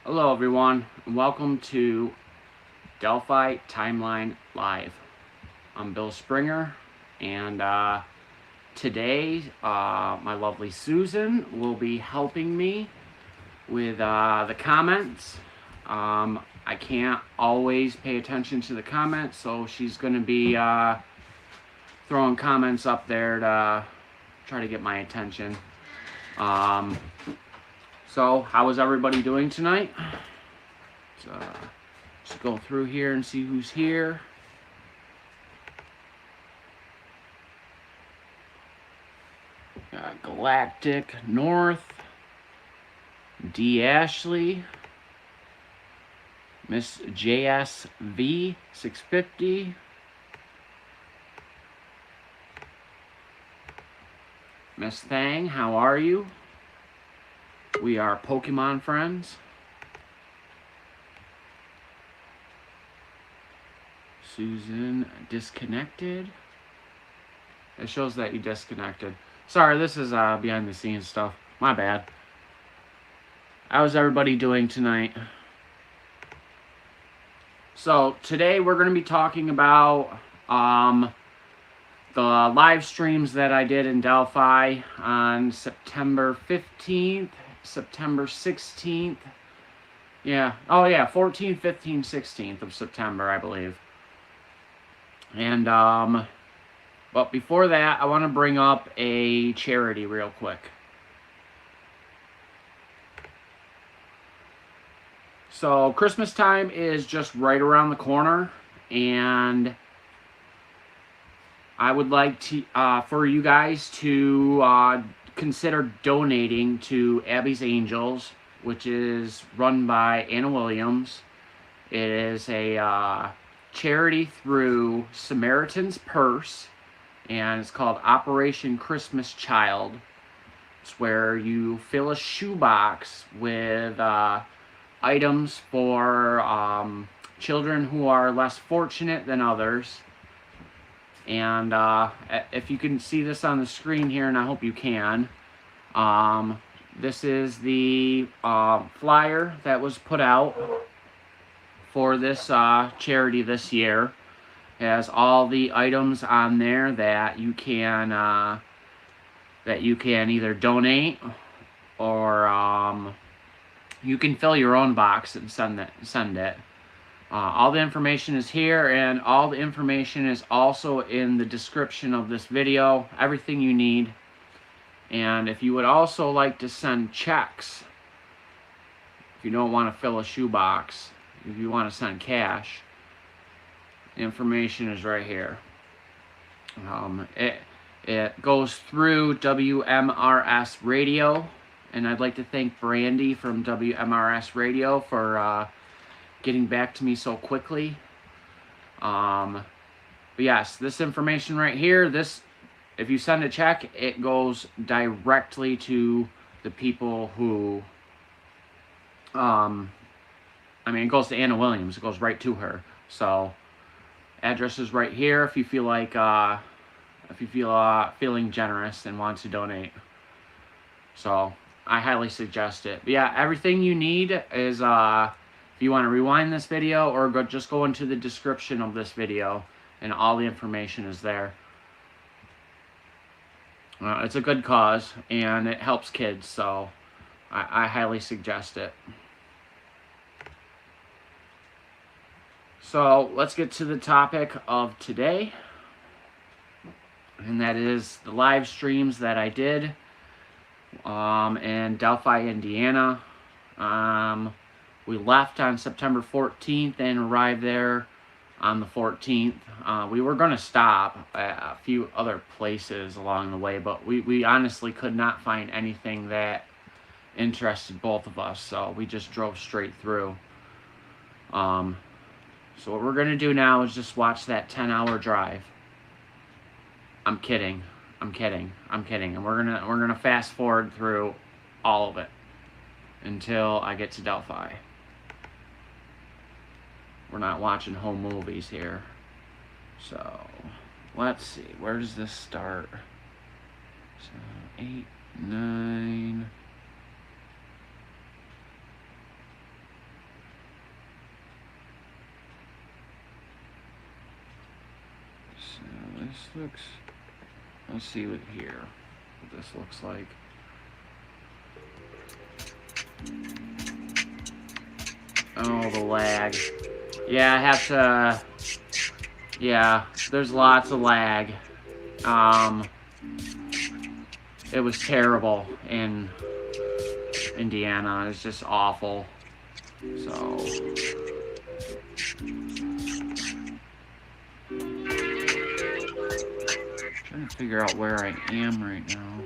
Hello everyone, and welcome to Delphi Timeline Live. I'm Bill Springer, and today my lovely Susan will be helping me with the comments. I can't always pay attention to the comments, so she's going to be throwing comments up there to try to get my attention. So, how is everybody doing tonight? Let's go through here and see who's here. Galactic North, D. Ashley, Miss JSV 650, Miss Thang, how are you? We are Pokemon friends. Susan disconnected. It shows that you disconnected. Sorry, this is behind the scenes stuff. My bad. How's everybody doing tonight? So today we're going to be talking about the live streams that I did in Delphi on September 15th. September 16th. Yeah. Oh, yeah. 14th, 15th, 16th of September, I believe. And, but before that, I want to bring up a charity real quick. So, Christmas time is just right around the corner, and I would like to, for you guys to, consider donating to Abby's Angels, which is run by Anna Williams. It is a charity through Samaritan's Purse, and it's called Operation Christmas Child. It's where you fill a shoebox with items for children who are less fortunate than others. And if you can see this on the screen here, and I hope you can, this is the flyer that was put out for this charity this year. It has all the items on there that you can either donate or you can fill your own box and send it. All the information is here, and all the information is also in the description of this video. Everything you need. And if you would also like to send checks, if you don't want to fill a shoebox, if you want to send cash, the information is right here. It goes through WMRS Radio, and I'd like to thank Brandy from WMRS Radio for getting back to me so quickly. But yes, this information right here, if you send a check, it goes directly to the people who, it goes to Anna Williams. It goes right to her. So, address is right here if you feel like if you feeling generous and want to donate. So I highly suggest it. But yeah, everything you need is if you want to rewind this video or just go into the description of this video, and all the information is there. It's a good cause and it helps kids, so I highly suggest it. So let's get to the topic of today, and that is the live streams that I did in Delphi, Indiana. We left on September 14th and arrived there on the 14th. We were going to stop at a few other places along the way, but we honestly could not find anything that interested both of us, so we just drove straight through. So what we're going to do now is just watch that 10-hour drive. I'm kidding. And we're gonna fast forward through all of it until I get to Delphi. We're not watching home movies here. So let's see, where does this start? So 8, 9. So this looks, let's see what here, what this looks like. Oh, the lag. Yeah, I have to, yeah, there's lots of lag. It was terrible in Indiana. It's just awful. So trying to figure out where I am right now.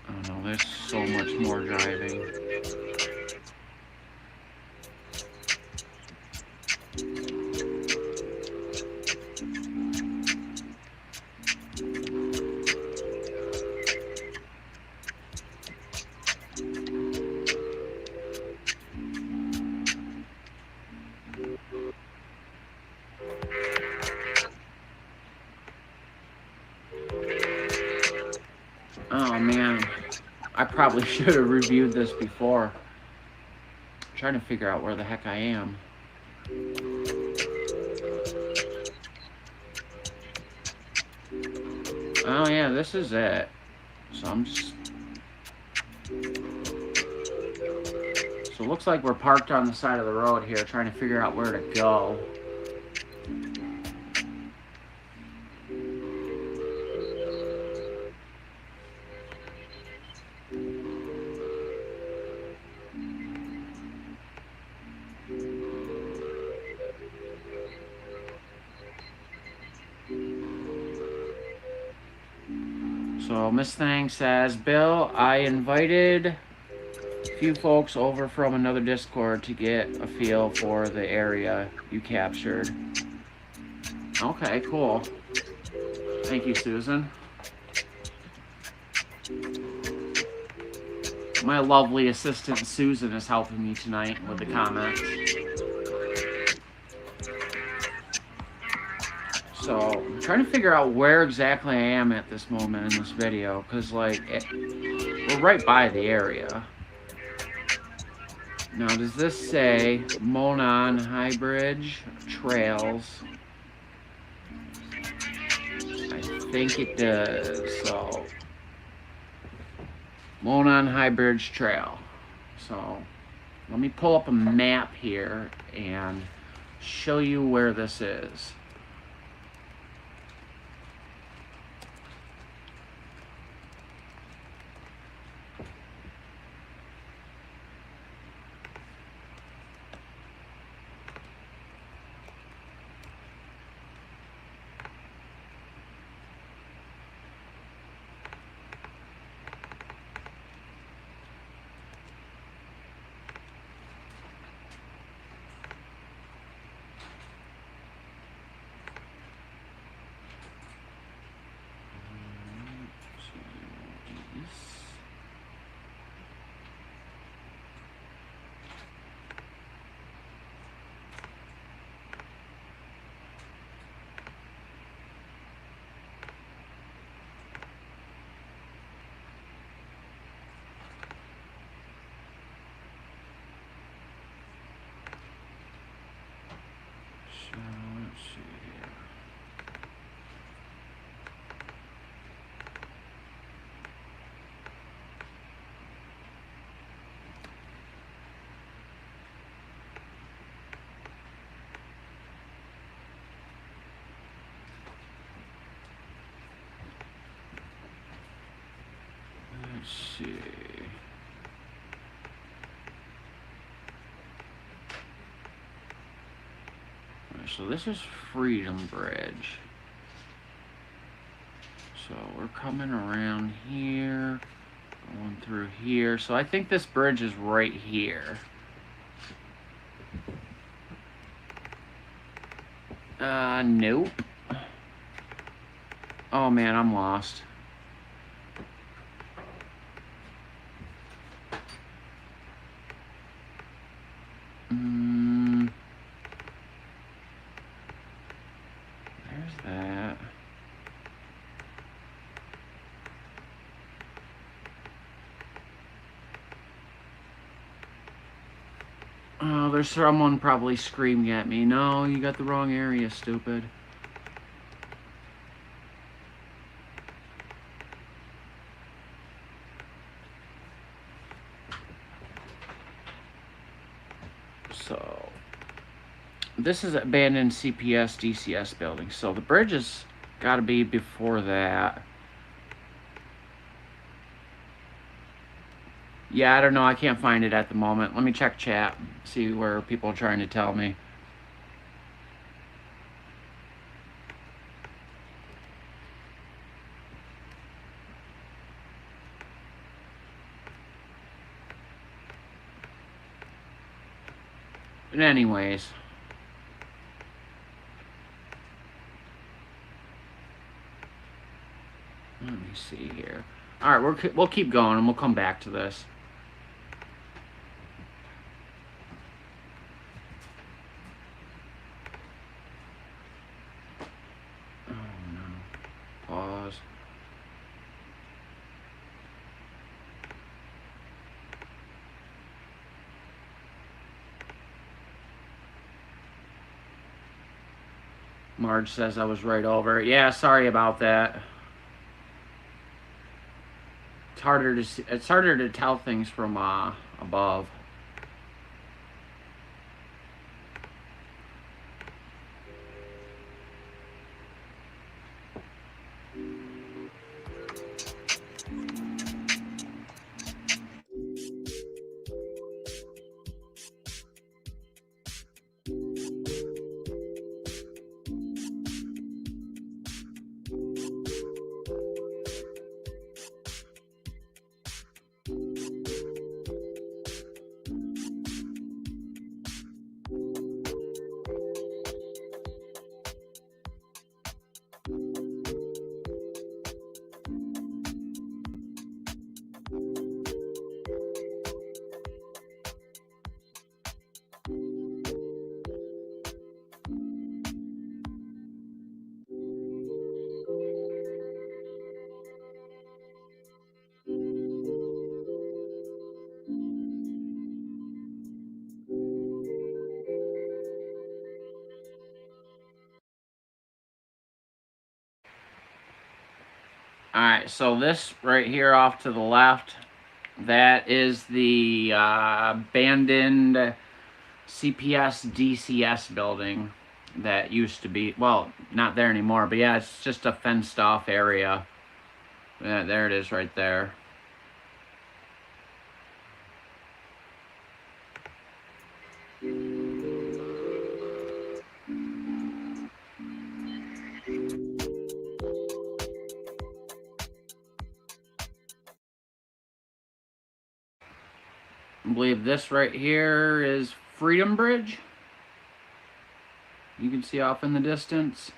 Oh no, there's so much more driving. Oh man, I probably should have reviewed this before. I'm trying to figure out where the heck I am. Oh yeah, this is it. So I'm just... So it looks like we're parked on the side of the road here, trying to figure out where to go. So Miss Thang says, Bill, I invited a few folks over from another Discord to get a feel for the area you captured. Okay, cool. Thank you, Susan. My lovely assistant Susan is helping me tonight with the comments. So I'm trying to figure out where exactly I am at this moment in this video, because like we're right by the area. Now does this say Monon High Bridge Trails? I think it does. So Monon High Bridge Trail. So let me pull up a map here and show you where this is. Let's see. So this is Freedom Bridge. So we're coming around here, going through here. So I think this bridge is right here. Nope. Oh man, I'm lost. There's that. Oh, there's someone probably screaming at me. No, you got the wrong area, stupid. So, this is abandoned CPS DCS building. So the bridge has got to be before that. Yeah, I don't know. I can't find it at the moment. Let me check chat, see where people are trying to tell me. But anyways. Let me see here. All right, we'll keep going and we'll come back to this. Oh no. Pause. Marge says I was right over it. Yeah, sorry about that. It's harder to see, it's harder to tell things from above. Alright, so this right here off to the left, that is the abandoned CPS DCS building that used to be, well, not there anymore, but yeah, it's just a fenced off area. Yeah, there it is right there. I believe this right here is Freedom Bridge. You can see off in the distance.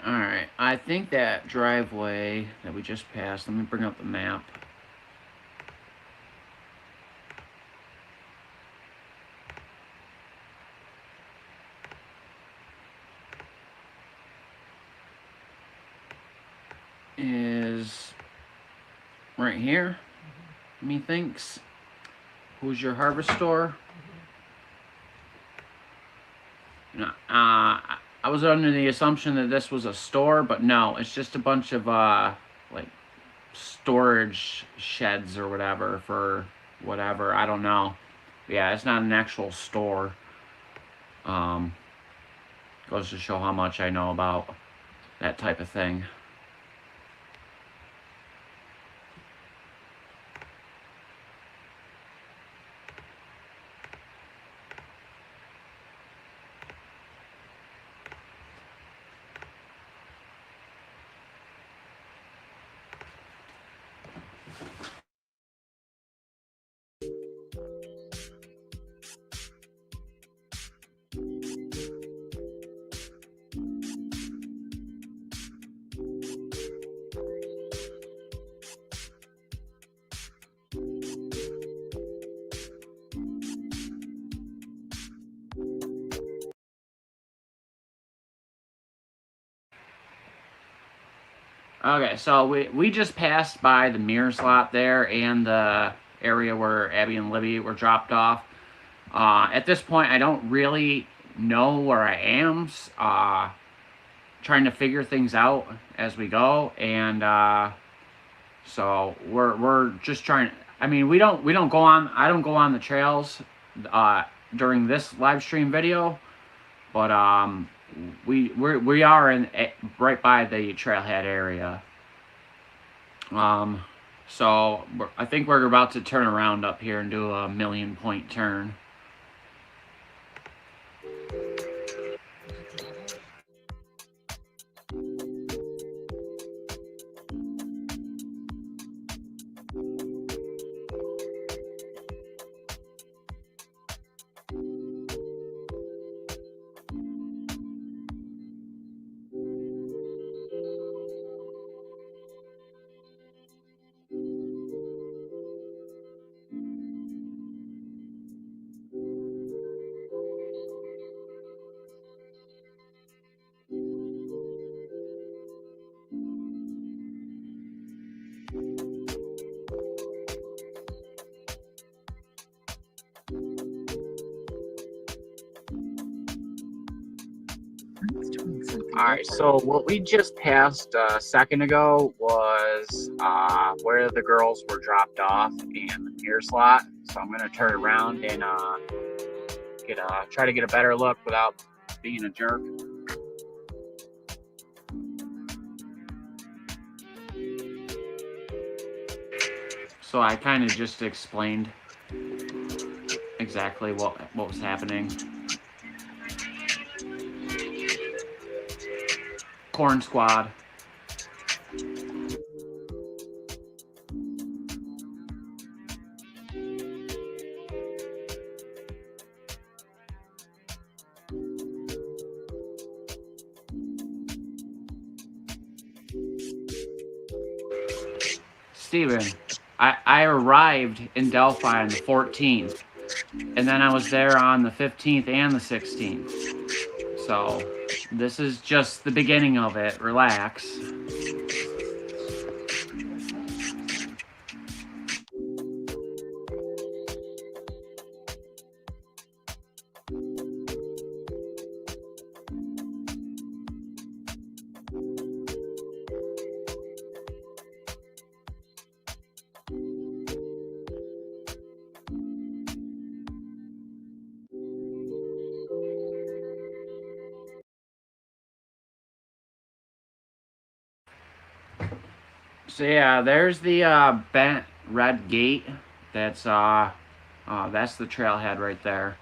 Alright, I think that driveway that we just passed, let me bring up the map. Is right here, methinks. Who's your harvest store? I was under the assumption that this was a store, but no, it's just a bunch of like storage sheds or whatever for whatever, I don't know. Yeah, it's not an actual store. Goes to show how much I know about that type of thing. Okay, so we just passed by the Mears lot there and the area where Abby and Libby were dropped off. At this point, I don't really know where I am. Trying to figure things out as we go, and so we're just trying. I mean, we don't go on. I don't go on the trails during this live stream video, but we are in right by the Trailhead area. So I think we're about to turn around up here and do a 1,000,000-point turn. Alright, so what we just passed a second ago was where the girls were dropped off in the Mears lot. So I'm going to turn around and try to get a better look without being a jerk. So I kind of just explained exactly what was happening. Corn Squad. Steven, I arrived in Delphi on the 14th, and then I was there on the 15th and the 16th. So this is just the beginning of it. Relax. So yeah, there's the bent red gate. That's the trailhead right there.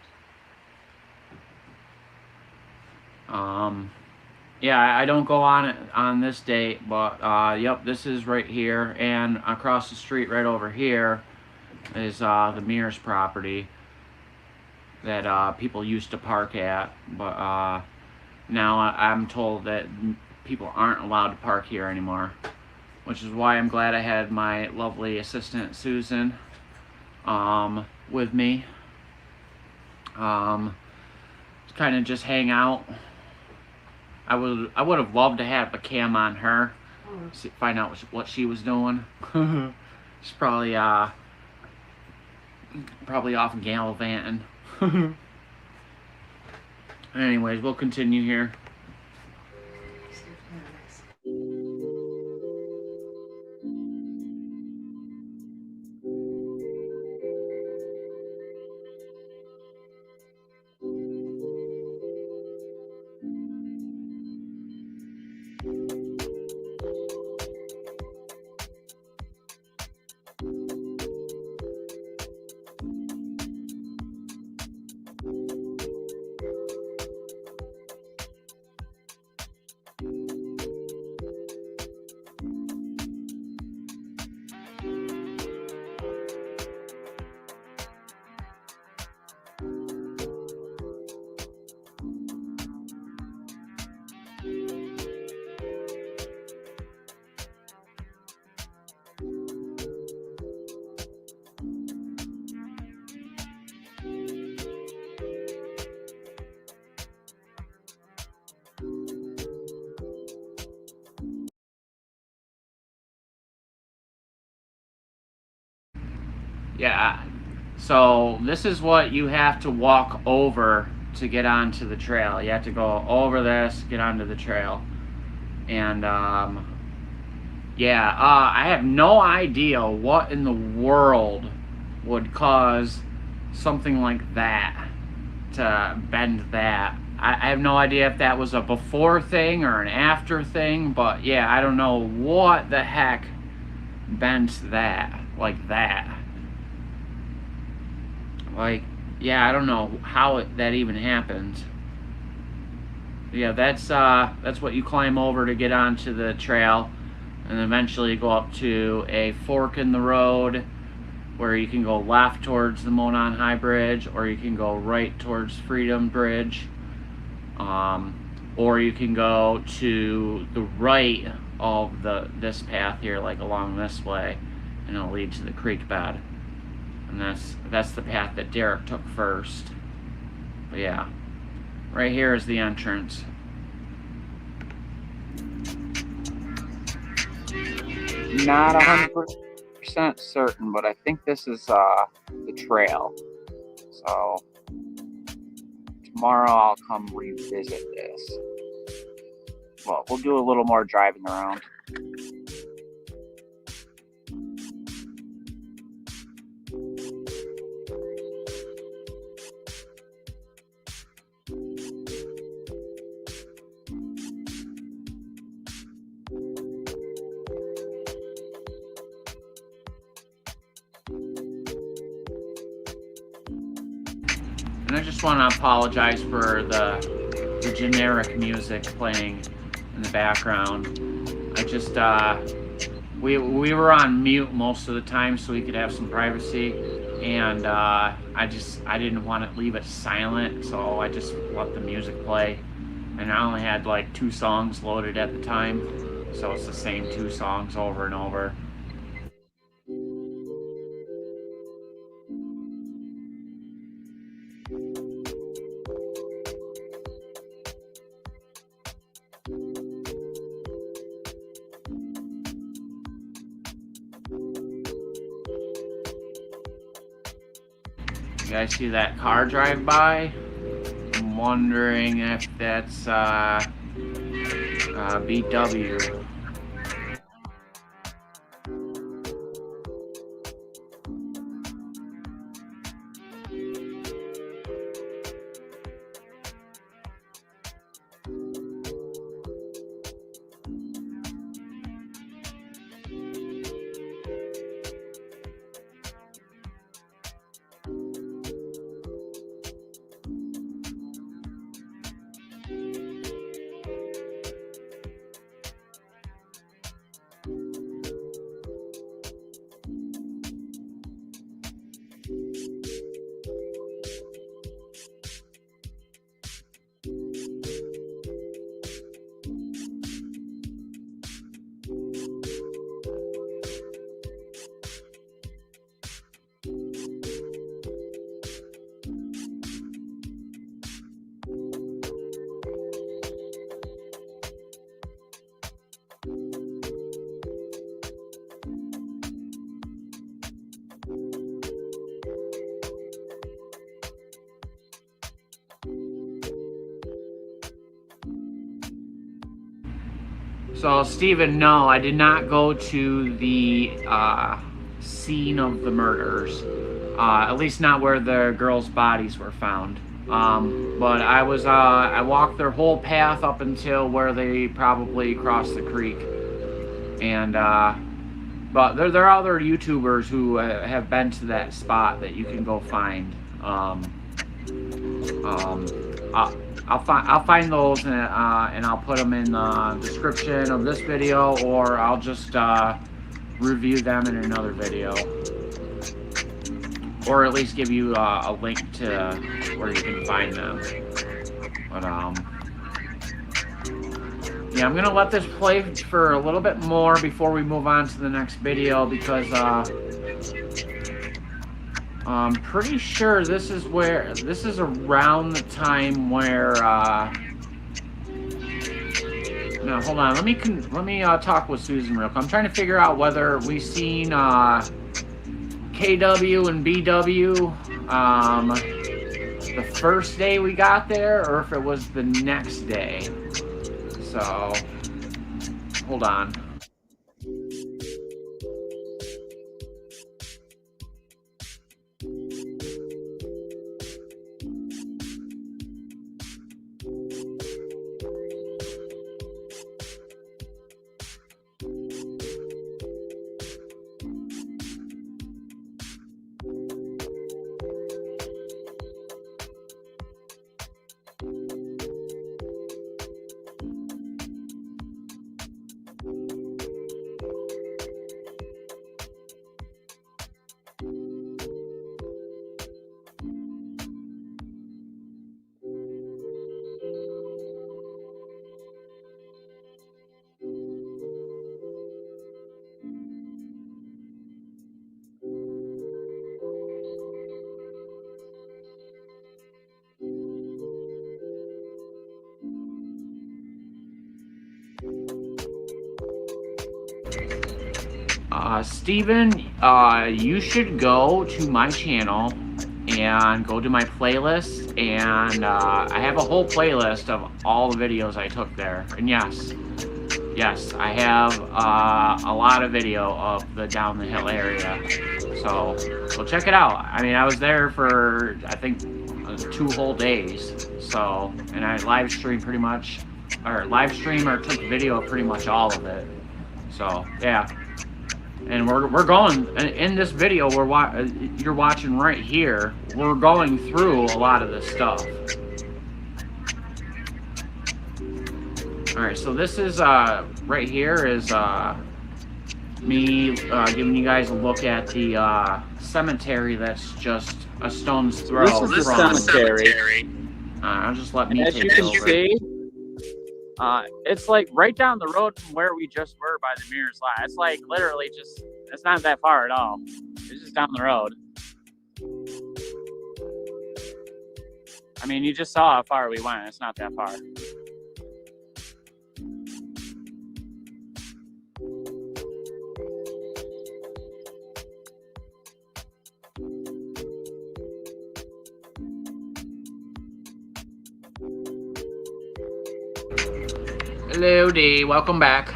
Yeah, I don't go on it on this date, but yep, this is right here, and across the street right over here is the Mears property that people used to park at, but now I'm told that people aren't allowed to park here anymore, which is why I'm glad I had my lovely assistant Susan with me. Kind of just hang out. I would have loved to have a cam on her, find out what she was doing. She's probably off gallivanting. Anyways, we'll continue here. Yeah, so this is what you have to walk over to get onto the trail. You have to go over this, get onto the trail. And yeah, I have no idea what in the world would cause something like that to bend that. I have no idea if that was a before thing or an after thing, but yeah, I don't know what the heck bent that like that. Like, yeah, I don't know how that even happened. Yeah, that's what you climb over to get onto the trail, and eventually go up to a fork in the road where you can go left towards the Monon High Bridge, or you can go right towards Freedom Bridge, or you can go to the right of this path here, like along this way, and it'll lead to the creek bed. And that's the path that Derek took first. But yeah, right here is the entrance. Not 100% certain, but I think this is the trail. So tomorrow I'll come revisit this. Well, we'll do a little more driving around. And I just want to apologize for the generic music playing in the background. I just we were on mute most of the time so we could have some privacy, and I didn't want to leave it silent, so I just let the music play. And I only had like 2 songs loaded at the time, so it's the same 2 songs over and over. You guys see that car drive by? I'm wondering if that's BW. So, Steven, no, I did not go to the scene of the murders. At least not where the girls' bodies were found. But I walked their whole path up until where they probably crossed the creek. And, but there are other YouTubers who have been to that spot that you can go find. I'll find those and I'll put them in the description of this video, or I'll just review them in another video, or at least give you a link to where you can find them. But yeah, I'm gonna let this play for a little bit more before we move on to the next video, because I'm pretty sure this is around the time where no, hold on, let me talk with Susan real quick. I'm trying to figure out whether we seen KW and BW the first day we got there, or if it was the next day. So hold on. Steven, you should go to my channel and go to my playlist, and I have a whole playlist of all the videos I took there. And yes, I have a lot of video of the down the hill area, so check it out. I mean, I was there for, I think, 2 whole days, so, and I live stream or took video of pretty much all of it. So yeah. And we're going, in this video you're watching right here, we're going through a lot of this stuff. Alright, so this is, right here is me giving you guys a look at the cemetery that's just a stone's throw. This is the cemetery. I'll just let me take it over. As you can see, it's like right down the road from where we just were by the mirror's lot. It's like literally just, it's not that far at all. It's just down the road. I mean, you just saw how far we went. It's not that far. Hello, D. Welcome back.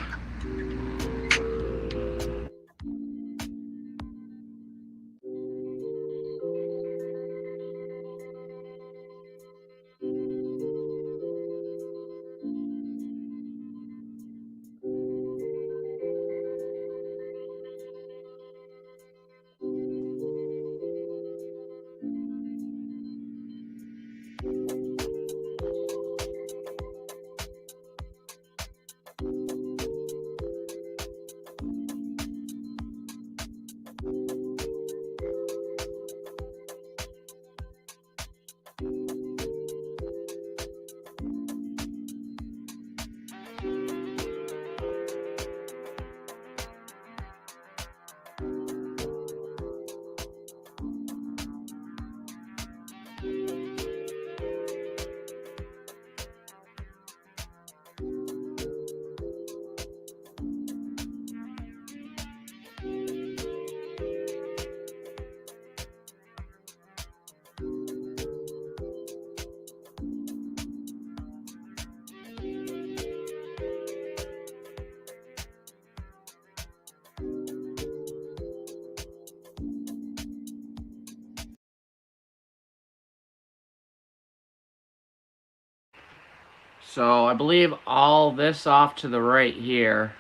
So I believe all this off to the right here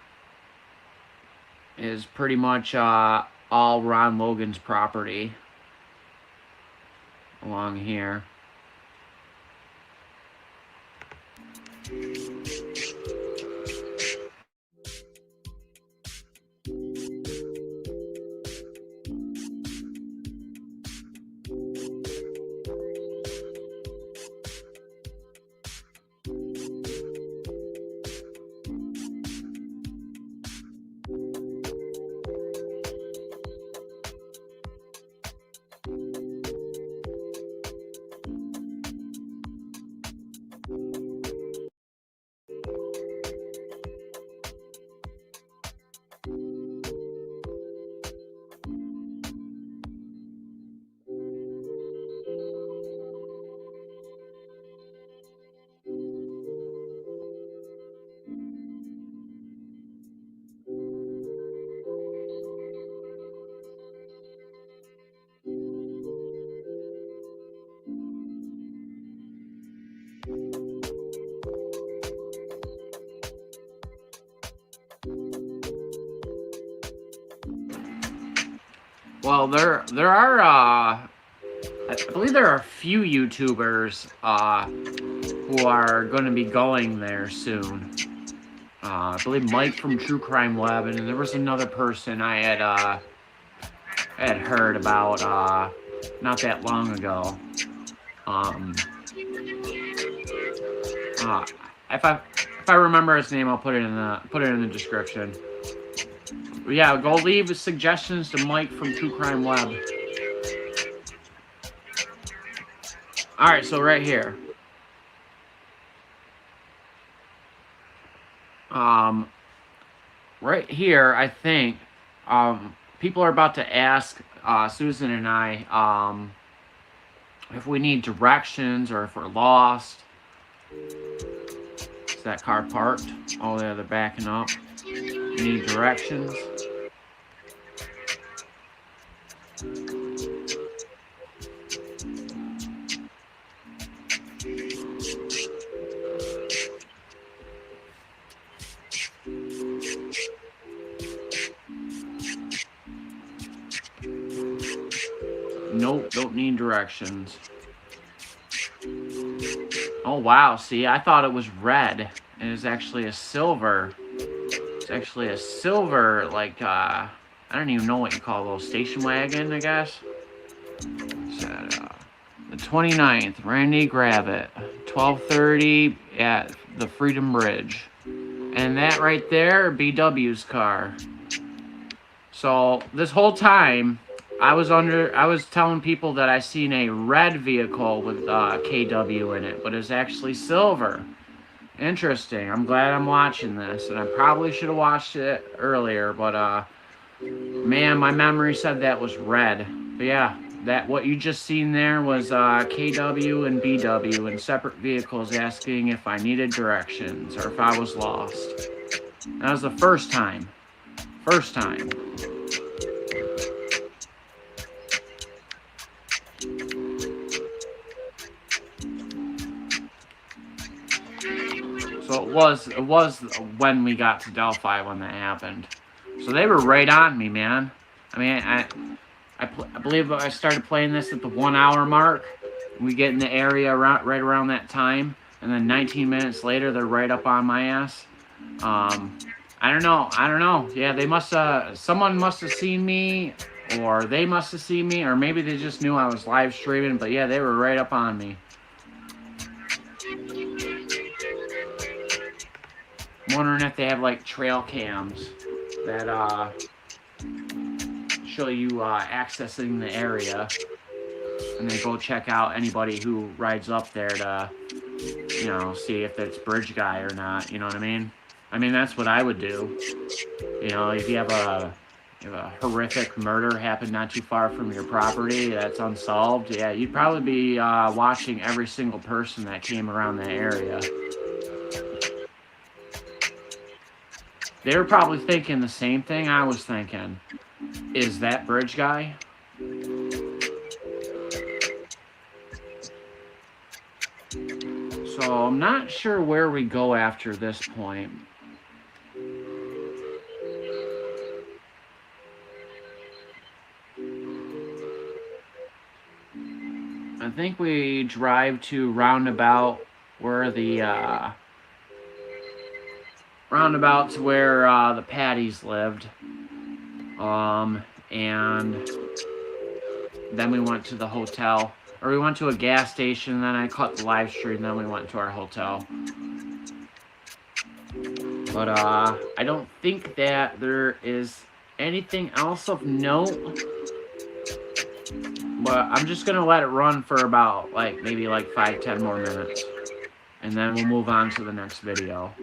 is pretty much all Ron Logan's property along here. Well, there are I believe there are a few YouTubers who are going to be going there soon. I believe Mike from True Crime Web, and there was another person I had heard about not that long ago. If I remember his name, I'll put it in the description. But yeah, go leave suggestions to Mike from True Crime Web. All right, so right here. Right here, I think people are about to ask Susan and I if we need directions or if we're lost. Is that car parked? Oh, yeah, they're backing up. You need directions. Nope, don't need directions. Oh wow, see, I thought it was red. It is actually a silver. It's actually a silver, like, I don't even know what you call those, station wagon, I guess. Said, the 29th, Randy Gravitt, 12:30 at the Freedom Bridge. And that right there, BW's car. So, this whole time, I was telling people that I seen a red vehicle with KW in it, but it's actually silver. Interesting. I'm glad I'm watching this, and I probably should have watched it earlier, but man, my memory said that was red. But yeah, that what you just seen there was KW and BW in separate vehicles asking if I needed directions or if I was lost. That was the first time. First time. So it was when we got to Delphi when that happened. So they were right on me, man. I mean, I believe I started playing this at the 1 hour mark. We get in the area right around that time, and then 19 minutes later, they're right up on my ass. I don't know. Yeah, they someone must have seen me, or they must have seen me, or maybe they just knew I was live streaming. But yeah, they were right up on me. I'm wondering if they have like trail cams that show you accessing the area, and then go check out anybody who rides up there to, you know, see if it's bridge guy or not. You know what I mean? I mean, that's what I would do. You know, if you have a horrific murder happen not too far from your property that's unsolved, yeah, you'd probably be watching every single person that came around that area. They were probably thinking the same thing I was thinking. Is that bridge guy? So So I'm not sure where we go after this point. I think we drive to roundabout where the roundabouts where the Patties lived. And then we went to the hotel. Or we went to a gas station, then I cut the live stream, then we went to our hotel. But I don't think that there is anything else of note. But I'm just gonna let it run for about maybe 5-10 more minutes. And then we'll move on to the next video.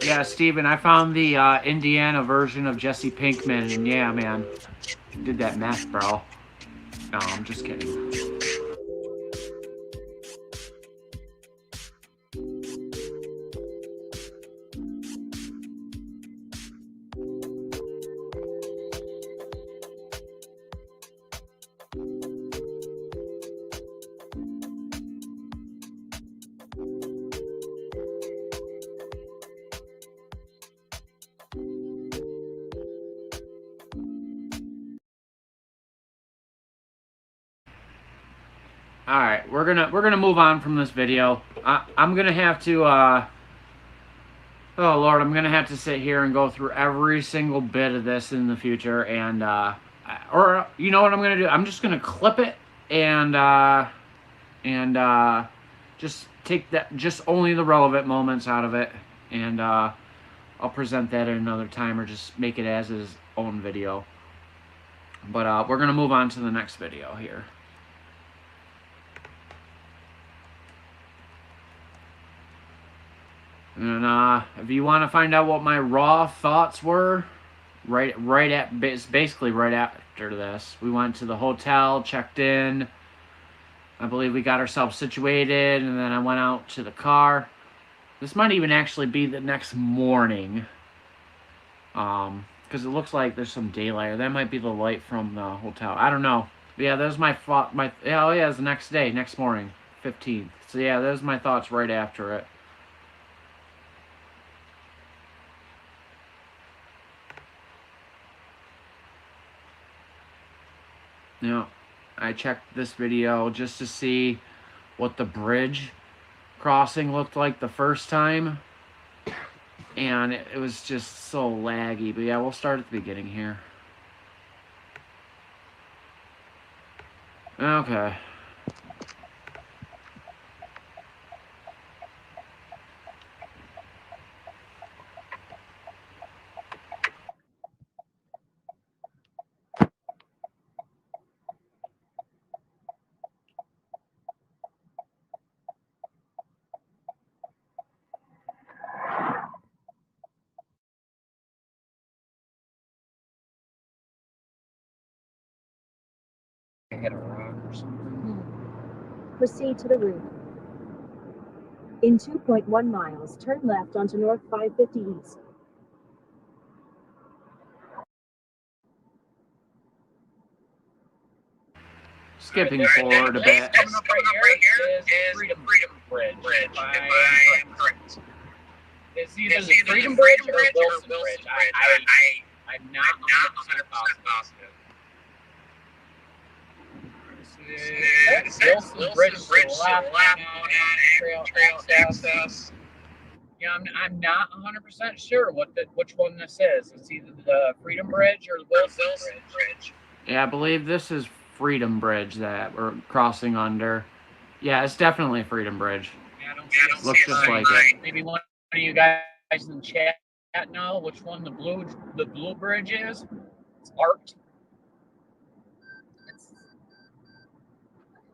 Yeah, Steven, I found the Indiana version of Jesse Pinkman, and yeah, man, did that meth, bro. No, I'm just kidding. All right, we're gonna move on from this video. I'm gonna have to. Oh Lord, I'm gonna have to sit here and go through every single bit of this in the future, and or you know what I'm gonna do? I'm just gonna clip it and just take that, just only the relevant moments out of it, and I'll present that at another time, or just make it as his own video. But we're gonna move on to the next video here. And if you want to find out what my raw thoughts were, basically right after this, we went to the hotel, checked in. I believe we got ourselves situated, and then I went out to the car. This might even actually be the next morning, because it looks like there's some daylight. Or that might be the light from the hotel. I don't know. But yeah, there's my thought. Oh yeah, it's the next day, next morning, 15th. So yeah, there's my thoughts right after it. Yeah, I checked this video just to see what the bridge crossing looked like the first time, and it was just so laggy. But yeah, we'll start at the beginning here. Okay. Hit a rock or something. Proceed to the route. In 2.1 miles, turn left onto North 550 East. Skipping forward a bit. Coming up right here is Freedom Bridge, if I am correct. It's either the Freedom Bridge or Wilson Bridge. I'm not 100% positive. Wilson Bridge to the left, trail access. Yeah, I'm not 100% sure which one this is. It's either the Freedom Bridge or the Wilson Bridge. Yeah, I believe this is Freedom Bridge that we're crossing under. Yeah, it's definitely Freedom Bridge. Yeah, I don't Looks just like it. Maybe one of you guys in the chat know which one the blue bridge is. It's art.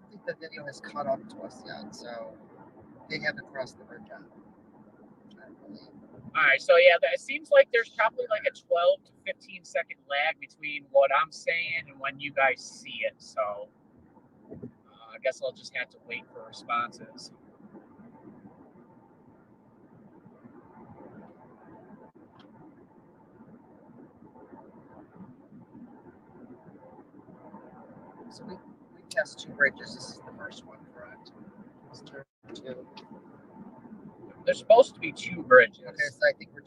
I think the video has caught up to us yet, so they haven't crossed the bridge yet. All right, so yeah, it seems like there's probably like a 12 to 15 second lag between what I'm saying and when you guys see it. So I guess I'll just have to wait for responses. So we test two bridges. This is the first one, correct? Let's turn two. There's supposed to be two bridges. Okay, so I think the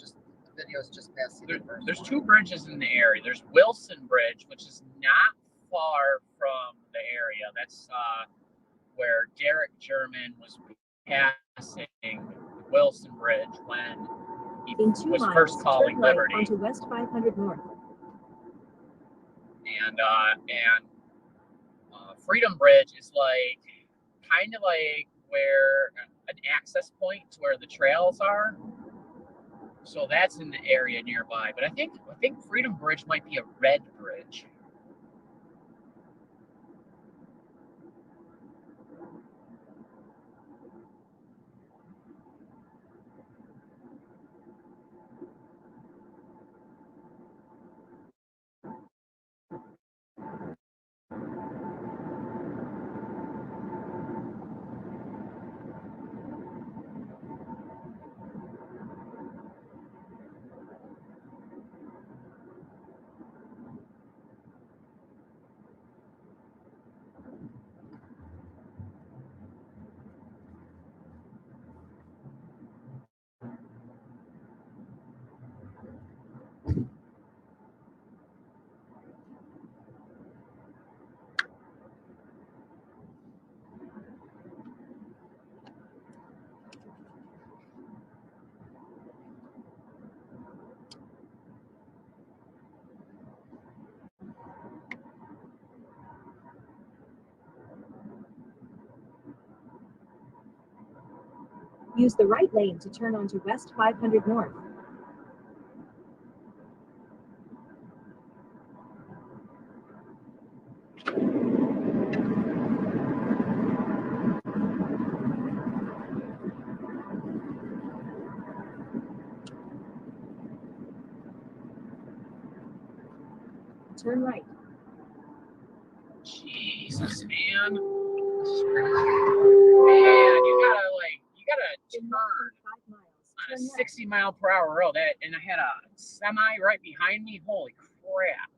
video's just passing the first There's one. two bridges in the area. There's Wilson Bridge, which is not far from the area. That's where Derek German was passing Wilson Bridge when he was first calling turn right Liberty. onto West 500 North. And Freedom Bridge is kind of like where an access point to where the trails are. So that's in the area nearby. But I think Freedom Bridge might be a red bridge. Use the right lane to turn onto West 500 North. Turn right. Jesus, man. This is crazy. Man, you gotta In turn 5 miles, on a turn left. 60-mile-per-hour road. And I had a semi right behind me. Holy crap.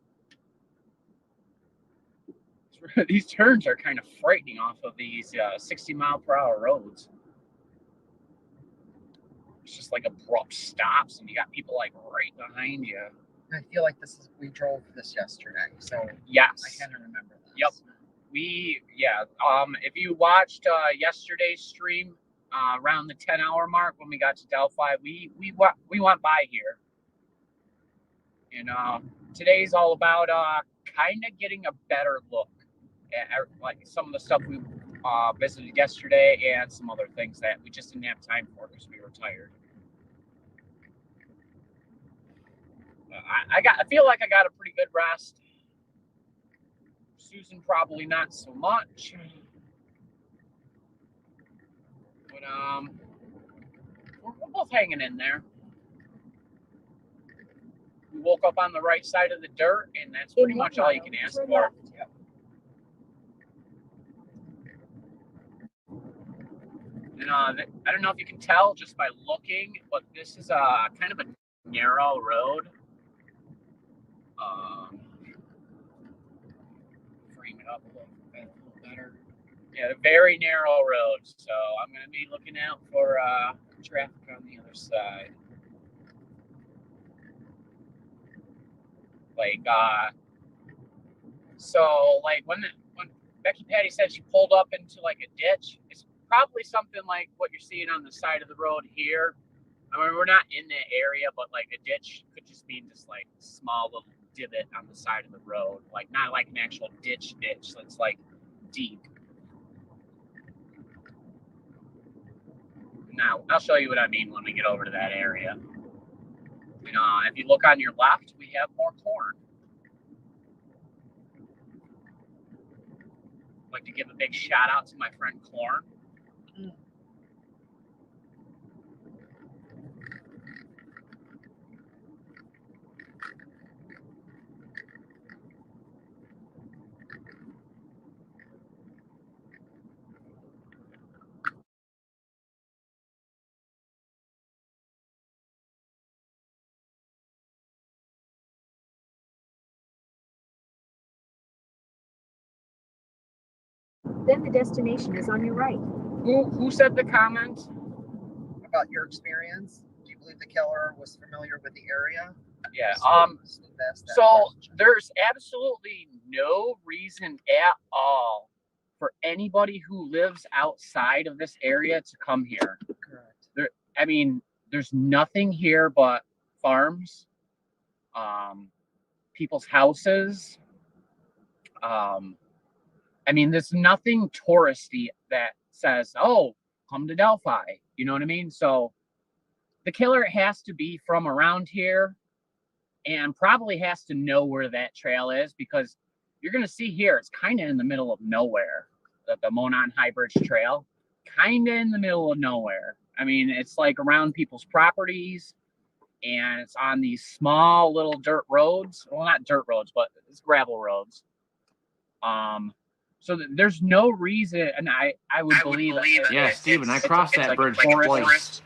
These turns are kind of frightening off of these 60-mile-per-hour roads. It's just like abrupt stops, and you got people like right behind you. I feel like we drove this yesterday, so Yes. I kind of remember this. Yep. If you watched yesterday's stream around the 10-hour mark when we got to Delphi, we went by here. And today's all about kind of getting a better look at like some of the stuff we visited yesterday and some other things that we just didn't have time for because we were tired. I feel like I got a pretty good rest. Susan probably not so much. But we're both hanging in there. We woke up on the right side of the dirt, and that's pretty much all you can ask Turn for. left. Yep. And I don't know if you can tell just by looking, but this is kind of a narrow road. Frame it up a little better. Yeah, a very narrow road. So I'm going to be looking out for traffic on the other side. Like when Becky Patty said she pulled up into like a ditch, it's probably something like what you're seeing on the side of the road here. I mean, we're not in that area, but like a ditch could just be just like a small little divot on the side of the road, like not like an actual ditch that's like deep. Now I'll show you what I mean when we get over to that area. And if you look on your left, we have more corn. I'd like to give a big shout out to my friend Corn. Then the destination is on your right. Who said the comment? About your experience, do you believe the killer was familiar with the area? Yeah. That's that So question. there's absolutely no reason at all for anybody who lives outside of this area to come here. Correct. I mean, there's nothing here but farms, people's houses. I mean, there's nothing touristy that says, "Oh, come to Delphi." You know what I mean? So the killer has to be from around here and probably has to know where that trail is, because you're going to see here, it's kind of in the middle of nowhere. The Monon High Bridge Trail, kind of in the middle of nowhere. I mean, it's like around people's properties, and it's on these small little dirt roads. Well, not dirt roads, but it's gravel roads. So there's no reason, and I would believe Yeah, Steven, I crossed that like bridge a forest twice.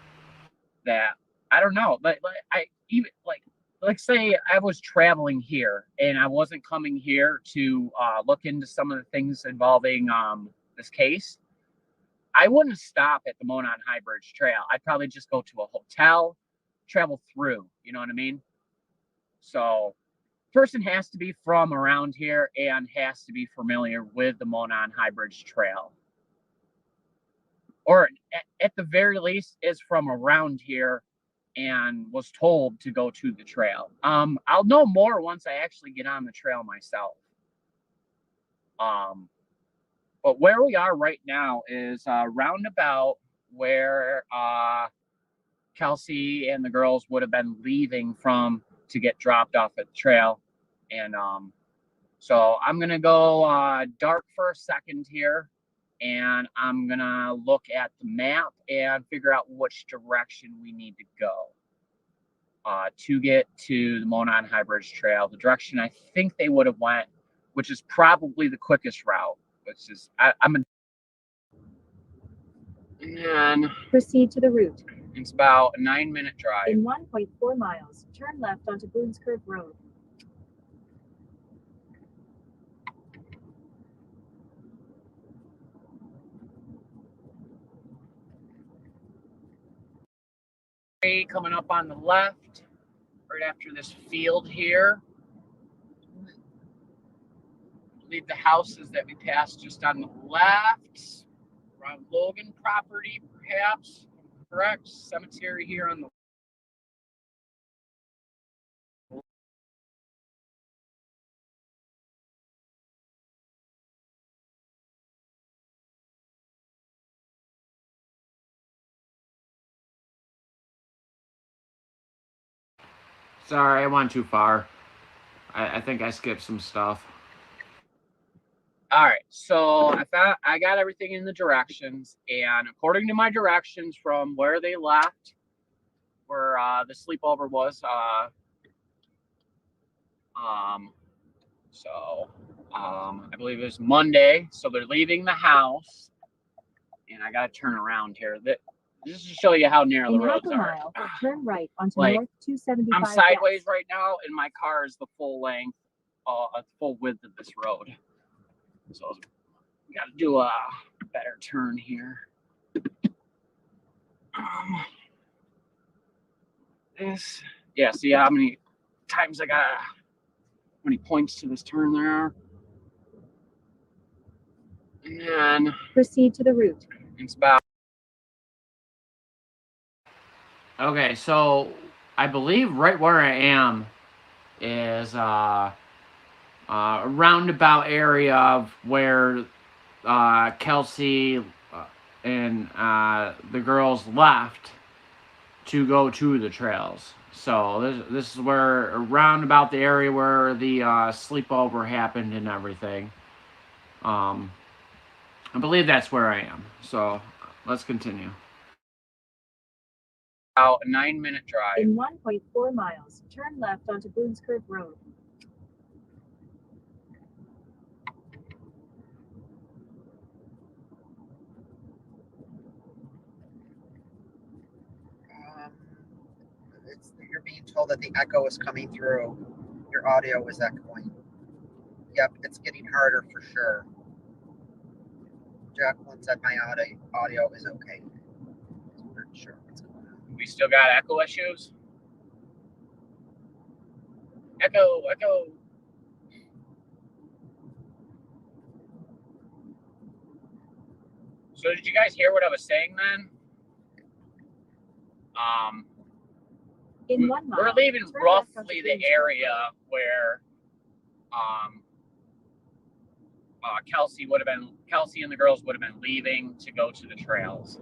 that I don't know, like I even like say I was traveling here and I wasn't coming here to look into some of the things involving this case. I wouldn't stop at the Monon High Bridge Trail. I'd probably just go to a hotel, travel through. You know what I mean? So person has to be from around here and has to be familiar with the Monon High Bridge Trail, or at the very least is from around here and was told to go to the trail. I'll know more once I actually get on the trail myself. But where we are right now is roundabout where Kelsey and the girls would have been leaving from to get dropped off at the trail. And so I'm going to go dark for a second here, and I'm going to look at the map and figure out which direction we need to go to get to the Monon High Bridge Trail. The direction I think they would have went, which is probably the quickest route, which is and Proceed to the route. it's about a 9-minute drive. In 1.4 miles, turn left onto Boone's Curve Road. Coming up on the left, right after this field here. I believe the houses that we passed just on the left, around Logan property, perhaps. Correct. Cemetery here on the Sorry, I went too far. I think I skipped some stuff. All right, so I got everything in the directions, and according to my directions from where they left, where the sleepover was, I believe it was Monday, so they're leaving the house, and I gotta turn around here. Just to show you how narrow the In half roads a are. mile, turn right onto Like, North 275 I'm sideways west. right now, and my car is the full length, full width of this road. So got to do a better turn here. See how many times how many points to this turn there are. And then Proceed to the route. it's about. Okay, so I believe right where I am is a roundabout area of where Kelsey and the girls left to go to the trails. So this is where around about the area where the sleepover happened and everything. I believe that's where I am. So let's continue. About a 9-minute drive. In 1.4 miles, turn left onto Boone's Curve Road. You're being told that the echo is coming through. Your audio is echoing. Yep, it's getting harder for sure. Jacqueline said my audio is okay. We're not sure what's going on. We still got echo issues. Echo. So did you guys hear what I was saying then? In 1 mile, we're leaving turn left onto roughly Boone's the Curve area Road. where Kelsey and the girls would have been leaving to go to the trails.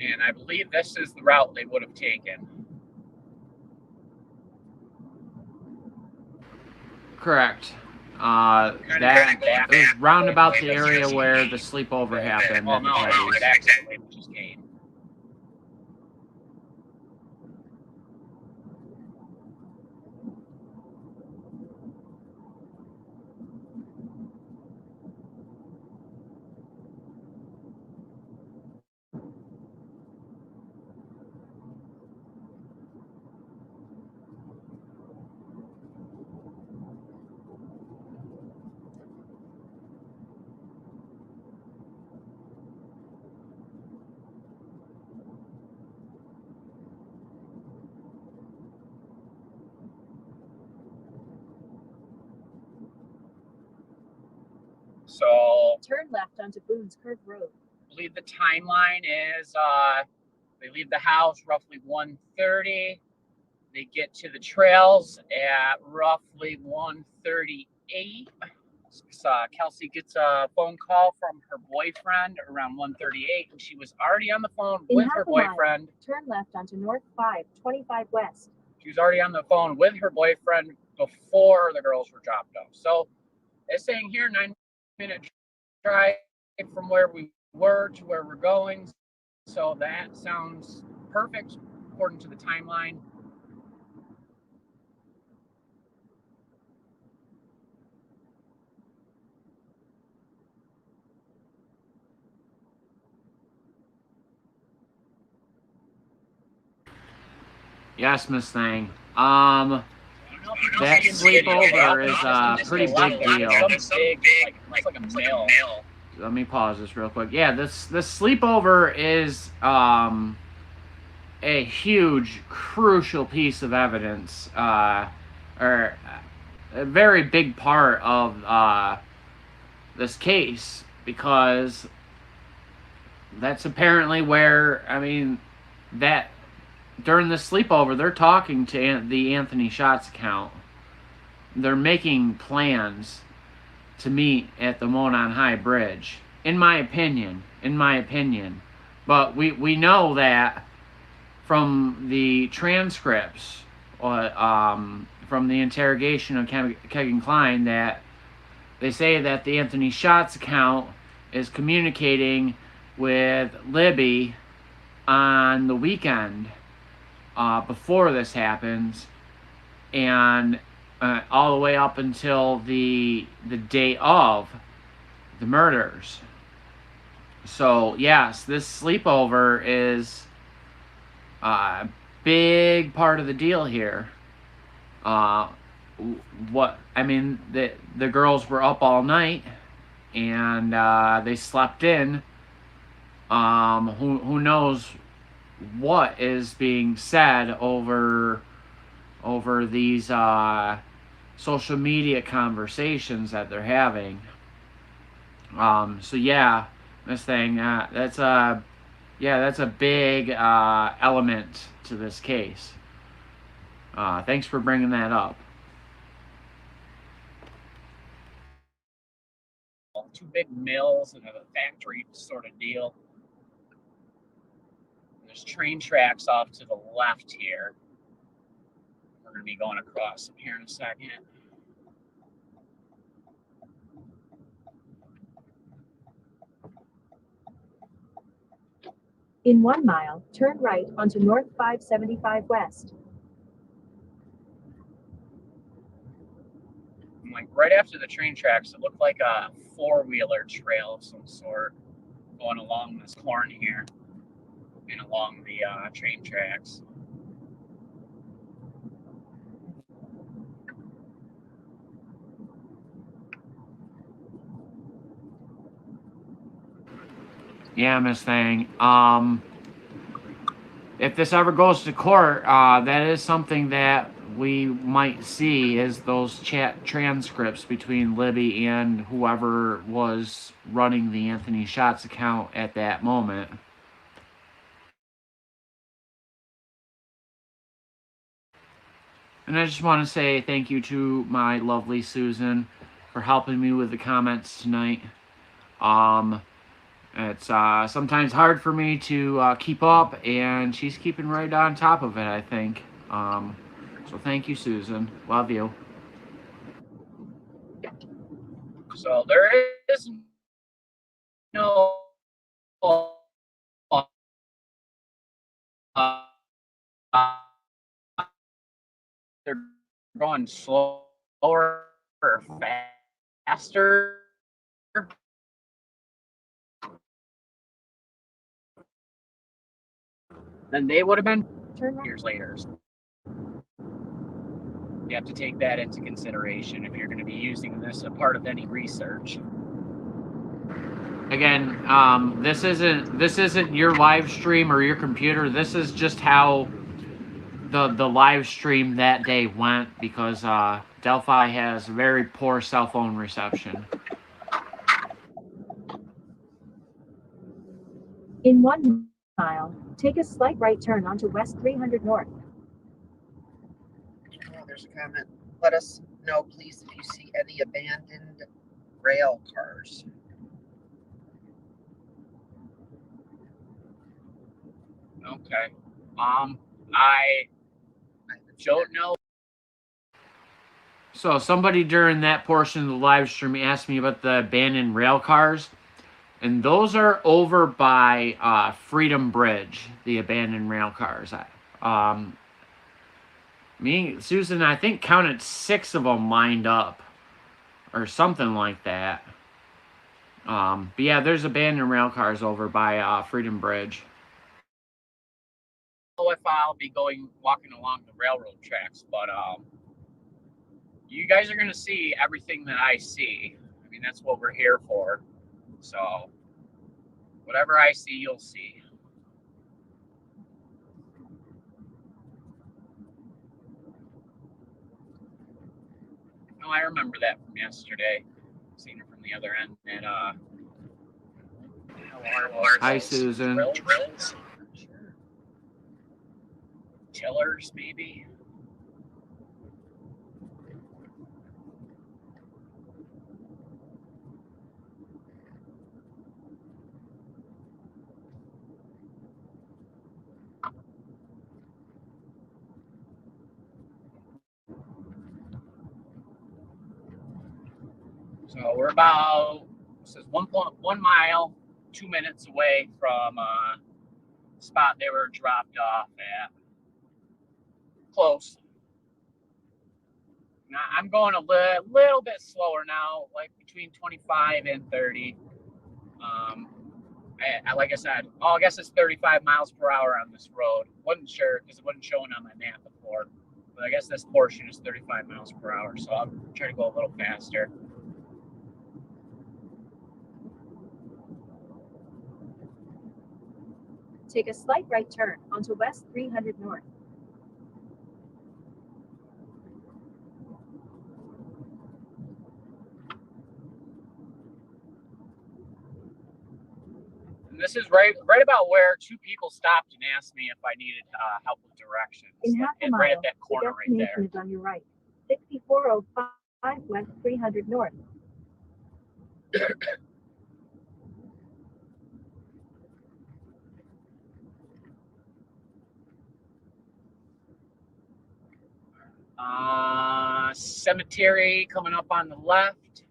And I believe this is the route they would have taken. Correct. That is roundabout the area where the sleepover happened. Well, no, it's actually the way we just came. So Turn left onto Boone's Curve Road. I believe the timeline is they leave the house roughly 1:30. They get to the trails at roughly 1:38. Kelsey gets a phone call from her boyfriend around 1:38, and she was already on the phone In with half her a mile, boyfriend. turn left onto North 525 West. She was already on the phone with her boyfriend before the girls were dropped off. So it's saying here 9-minute drive from where we were to where we're going. So that sounds perfect according to the timeline. Yes, Miss Thang. That sleepover is a pretty big deal. Like a mill. Let me pause this real quick. Yeah, this sleepover is a huge, crucial piece of evidence, or a very big part of this case, because that's apparently where, I mean, that during the sleepover, they're talking to the Anthony Shots account. They're making plans to meet at the Monon High Bridge, in my opinion. But we know that from the transcripts, from the interrogation of Kegan Klein, that they say that the Anthony Shots account is communicating with Libby on the weekend before this happens, and all the way up until the day of the murders. So yes, this sleepover is a big part of the deal here. The girls were up all night, and they slept in. Who knows what is being said over these social media conversations that they're having. So yeah, this thing, that's a big element to this case. Thanks for bringing that up. Two big mills and a factory sort of deal. There's train tracks off to the left here. We're going to be going across them here in a second. In 1 mile, turn right onto North 575 West. Like right after the train tracks, it looked like a four-wheeler trail of some sort going along this corn here and along the train tracks. Yeah, Miss Thang. If this ever goes to court, that is something that we might see, is those chat transcripts between Libby and whoever was running the Anthony Shots account at that moment. And I just want to say thank you to my lovely Susan for helping me with the comments tonight. It's sometimes hard for me to keep up, and she's keeping right on top of it, I think. So thank you, Susan. Love you. So there is no they're going slower or faster. Than they would have been years later. You have to take that into consideration if you're going to be using this as part of any research. Again, this isn't your live stream or your computer. This is just how the live stream that day went, because Delphi has very poor cell phone reception. In 1 mile, take a slight right turn onto West 300 North. Oh, there's a comment. Let us know, please, if you see any abandoned rail cars. Okay. I don't know. So somebody during that portion of the live stream asked me about the abandoned rail cars, and those are over by Freedom Bridge, the abandoned rail cars. Susan, I think counted 6 of them lined up, or something like that. But yeah, there's abandoned rail cars over by Freedom Bridge. I don't know if I'll be walking along the railroad tracks, but you guys are gonna see everything that I see. I mean, that's what we're here for. So whatever I see, you'll see. Oh, I remember that from yesterday. Seeing it from the other end. And Hi, Susan. Drills. Sure. Tillers, maybe. So we're about, this is 1.1 mile, 2 minutes away from the spot they were dropped off at. Close. Now I'm going a little bit slower now, like between 25 and 30. Like I said, I guess it's 35 miles per hour on this road. Wasn't sure because it wasn't showing on my map before. But I guess this portion is 35 miles per hour, so I'll try to go a little faster. Take a slight right turn onto West 300 North. And this is right about where 2 people stopped and asked me if I needed help with directions. In half a mile, right at that the corner right destination there. is on your right. 6405 West 300 North. Cemetery coming up on the left,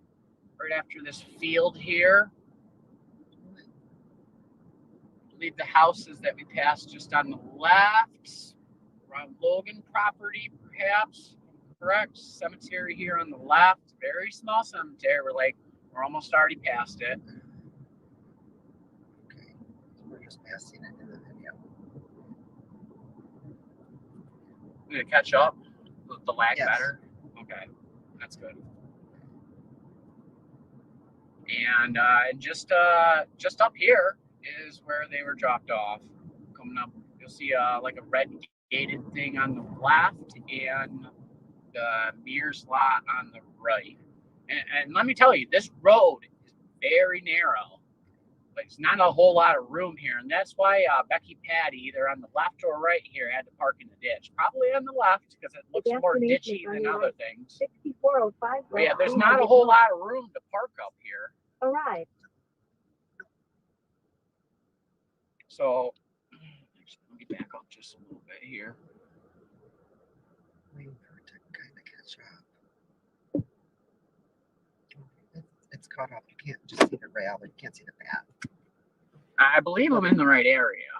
right after this field here. I believe the houses that we passed just on the left, around Logan property, perhaps. Correct. Cemetery here on the left. Very small cemetery. We're almost already past it. Okay, we're just passing it in the video. Did it catch up? The lag Yes. better? Okay, that's good. And just up here is where they were dropped off. Coming up, you'll see like a red gated thing on the left and the Mears lot on the right. And let me tell you, this road is very narrow. There's not a whole lot of room here, and that's why Becky Patty, either on the left or right here, had to park in the ditch. Probably on the left because it looks more ditchy than other things. 6405 But yeah, there's not a whole lot of room to park up here. Arrive. So let me back up just a little bit here. Waiting for it to kind of catch up. It's caught up. You can't just see the rail, you can't see the path. I believe I'm in the right area.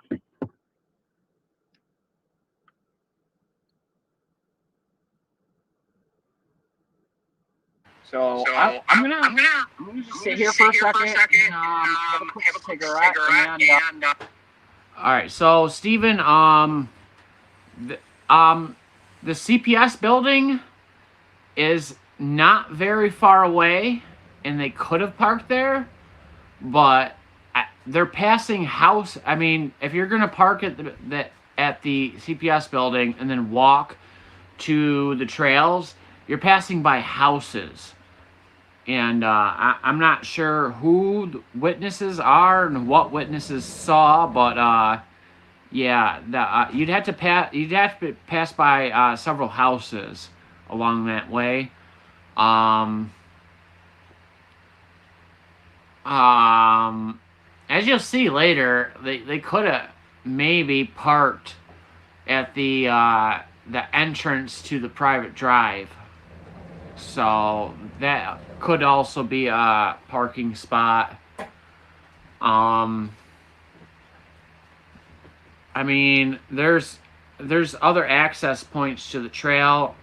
So I'm gonna just sit here for a second and have a quick cigarette and All right, so Steven, the CPS building is not very far away, and they could have parked there, but they're passing house. I mean, if you're gonna park at the CPS building and then walk to the trails, you're passing by houses, And I'm not sure who the witnesses are and what witnesses saw, but yeah, you'd have to pass by several houses along that way. As you'll see later, they could have maybe parked at the entrance to the private drive. So that could also be a parking spot. I mean, there's other access points to the trail.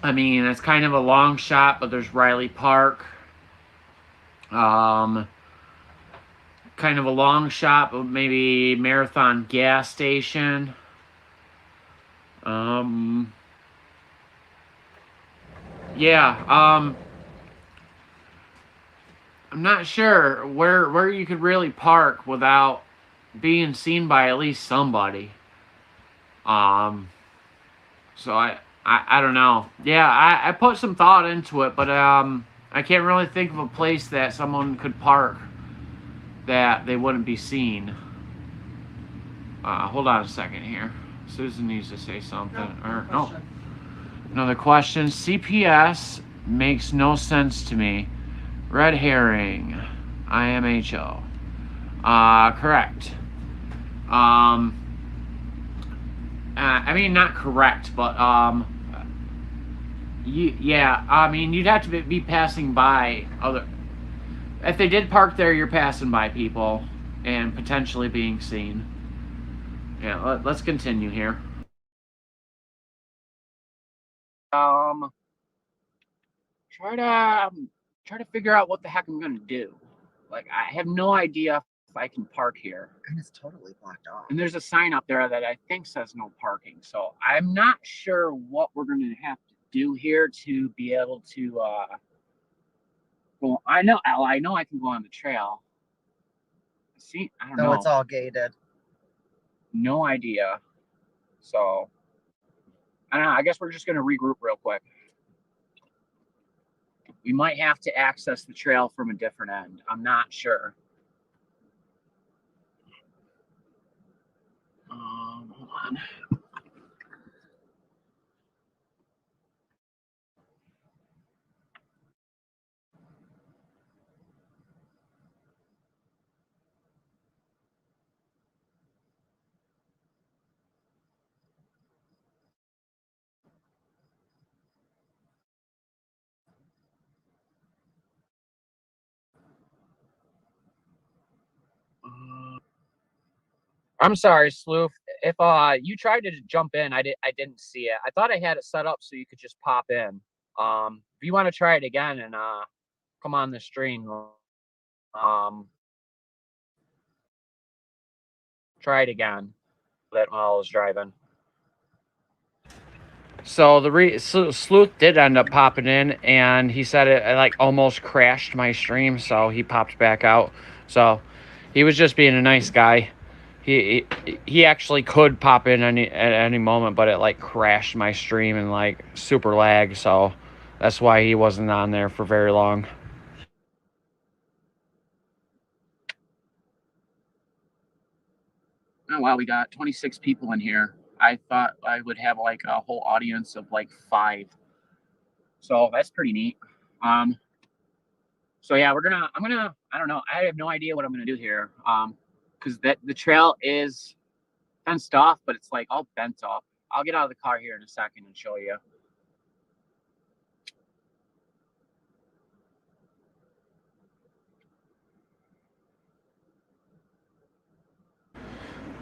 I mean, it's kind of a long shot, but there's Riley Park. Kind of a long shot, but maybe Marathon gas station. Yeah, I'm not sure where you could really park without being seen by at least somebody. So I don't know. Yeah, I put some thought into it, but I can't really think of a place that someone could park that they wouldn't be seen. Hold on a second here. Susan needs to say something. Another question. CPS makes no sense to me. Red herring. IMHO. Correct. I mean, not correct, but yeah. I mean, you'd have to be passing by other. If they did park there, you're passing by people and potentially being seen. Yeah. Let's continue here. Try to figure out what the heck I'm gonna do. Like, I have no idea if I can park here. And it's totally blocked off. And there's a sign up there that I think says no parking. So I'm not sure what we're gonna have to do here to be able to well, I know I can go on the trail. See, I don't know. No, it's all gated. No idea. So I don't know. I guess we're just gonna regroup real quick. We might have to access the trail from a different end. I'm not sure. Hold on. I'm sorry, Sloof. If you tried to jump in, I didn't see it. I thought I had it set up so you could just pop in. If you want to try it again and come on the stream, try it again. That while I was driving. So Sleuth did end up popping in, and he said it like almost crashed my stream, so he popped back out. So he was just being a nice guy. He actually could pop in at any moment, but it like crashed my stream and like super lag, so that's why he wasn't on there for very long. Oh wow, we got 26 people in here. I thought I would have like a whole audience of like 5. So that's pretty neat. So yeah, I don't know. I have no idea what I'm gonna do here. Because the trail is fenced off, but it's like all bent off. I'll get out of the car here in a second and show you.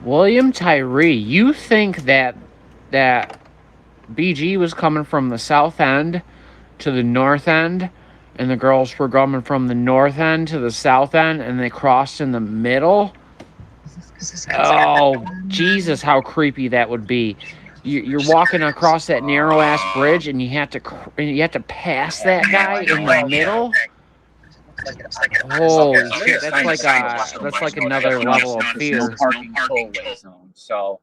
William Tyree, you think that BG was coming from the south end to the north end, and the girls were coming from the north end to the south end, and they crossed in the middle? Oh, Jesus, how creepy that would be. You're walking across that narrow-ass bridge, and you have to pass that guy in the middle? Holy shit, that's like another level of fear. Parking tollway zone. So,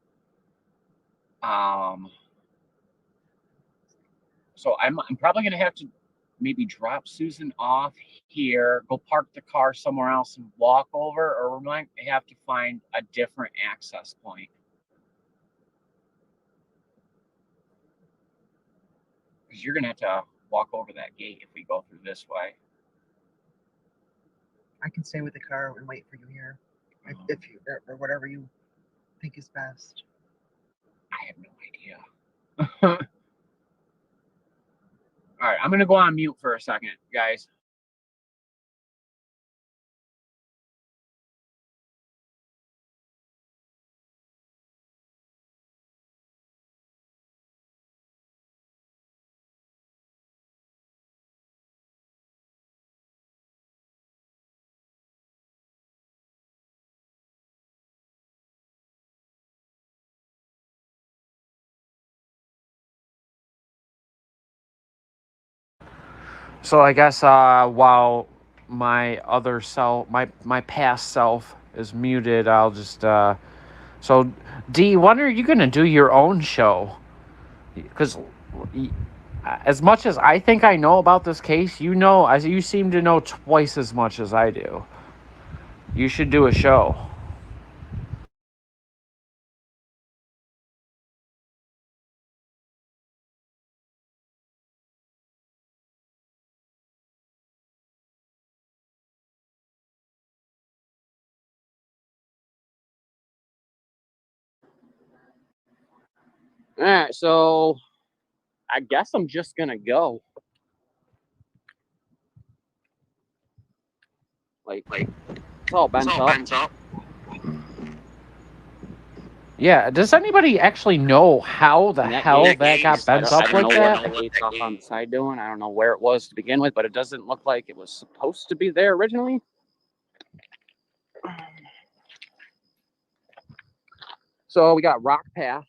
so I'm probably gonna have to maybe drop Susan off here, go park the car somewhere else and walk over, or we might have to find a different access point. Because you're going to have to walk over that gate if we go through this way. I can stay with the car and wait for you here, if you or whatever you think is best. I have no idea. All right, I'm going to go on mute for a second, guys. So I guess while my other self, my past self is muted, I'll just so D, when are you gonna do your own show? Because as much as I think I know about this case, you seem to know twice as much as I do. You should do a show. All right, so I guess I'm just gonna go. Like it's all bent up. Yeah, does anybody actually know how the hell that got bent up like that? What the gate's off on the side doing. I don't know where it was to begin with, but it doesn't look like it was supposed to be there originally. So we got rock path.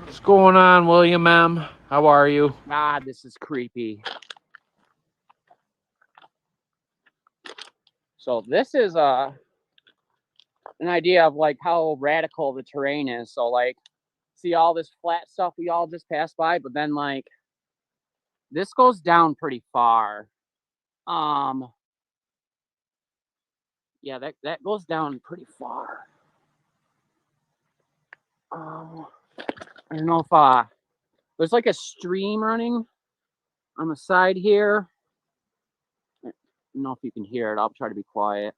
What's going on, William M? How are you? Ah, this is creepy. So this is an idea of like how radical the terrain is. So like, see all this flat stuff we all just passed by, but then like this goes down pretty far. Yeah, that goes down pretty far. I don't know if there's like a stream running on the side here. I don't know if you can hear it. I'll try to be quiet.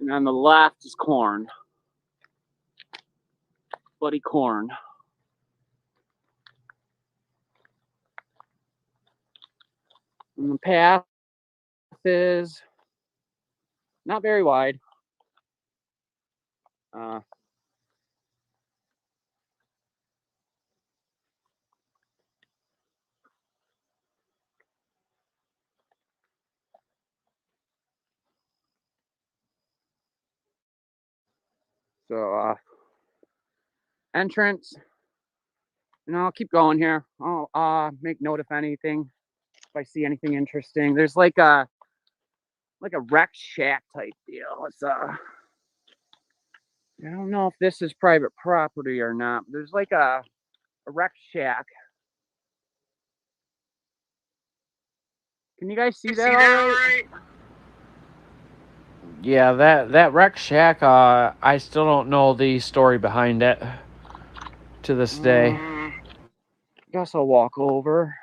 And on the left is corn. Bloody corn. And the path is not very wide. So entrance. And I'll keep going here. I'll make note if anything, if I see anything interesting. There's like a wreck shack type deal. It's I don't know if this is private property or not. There's like a wreck shack. Can you guys see that all right? Yeah, that wreck shack, I still don't know the story behind it to this day. Guess I'll walk over.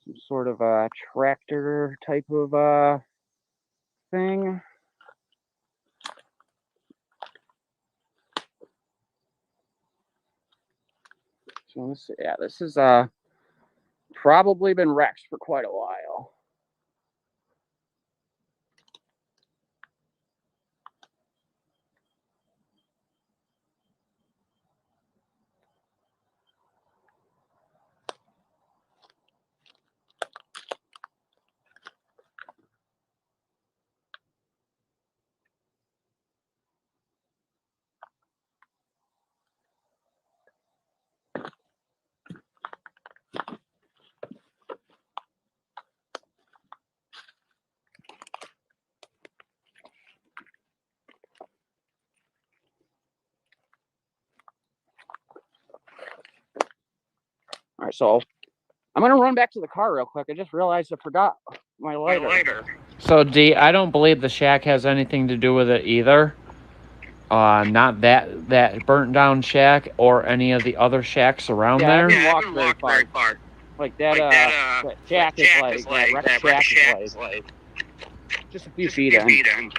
Some sort of a tractor type of thing. So this is probably been wrecked for quite a while. So I'm gonna run back to the car real quick. I just realized I forgot my lighter. So, D, I don't believe the shack has anything to do with it either. Not that burnt down shack or any of the other shacks around there. I haven't walked very far. Like that, that shack is like, that wreck shack is like just a few feet in.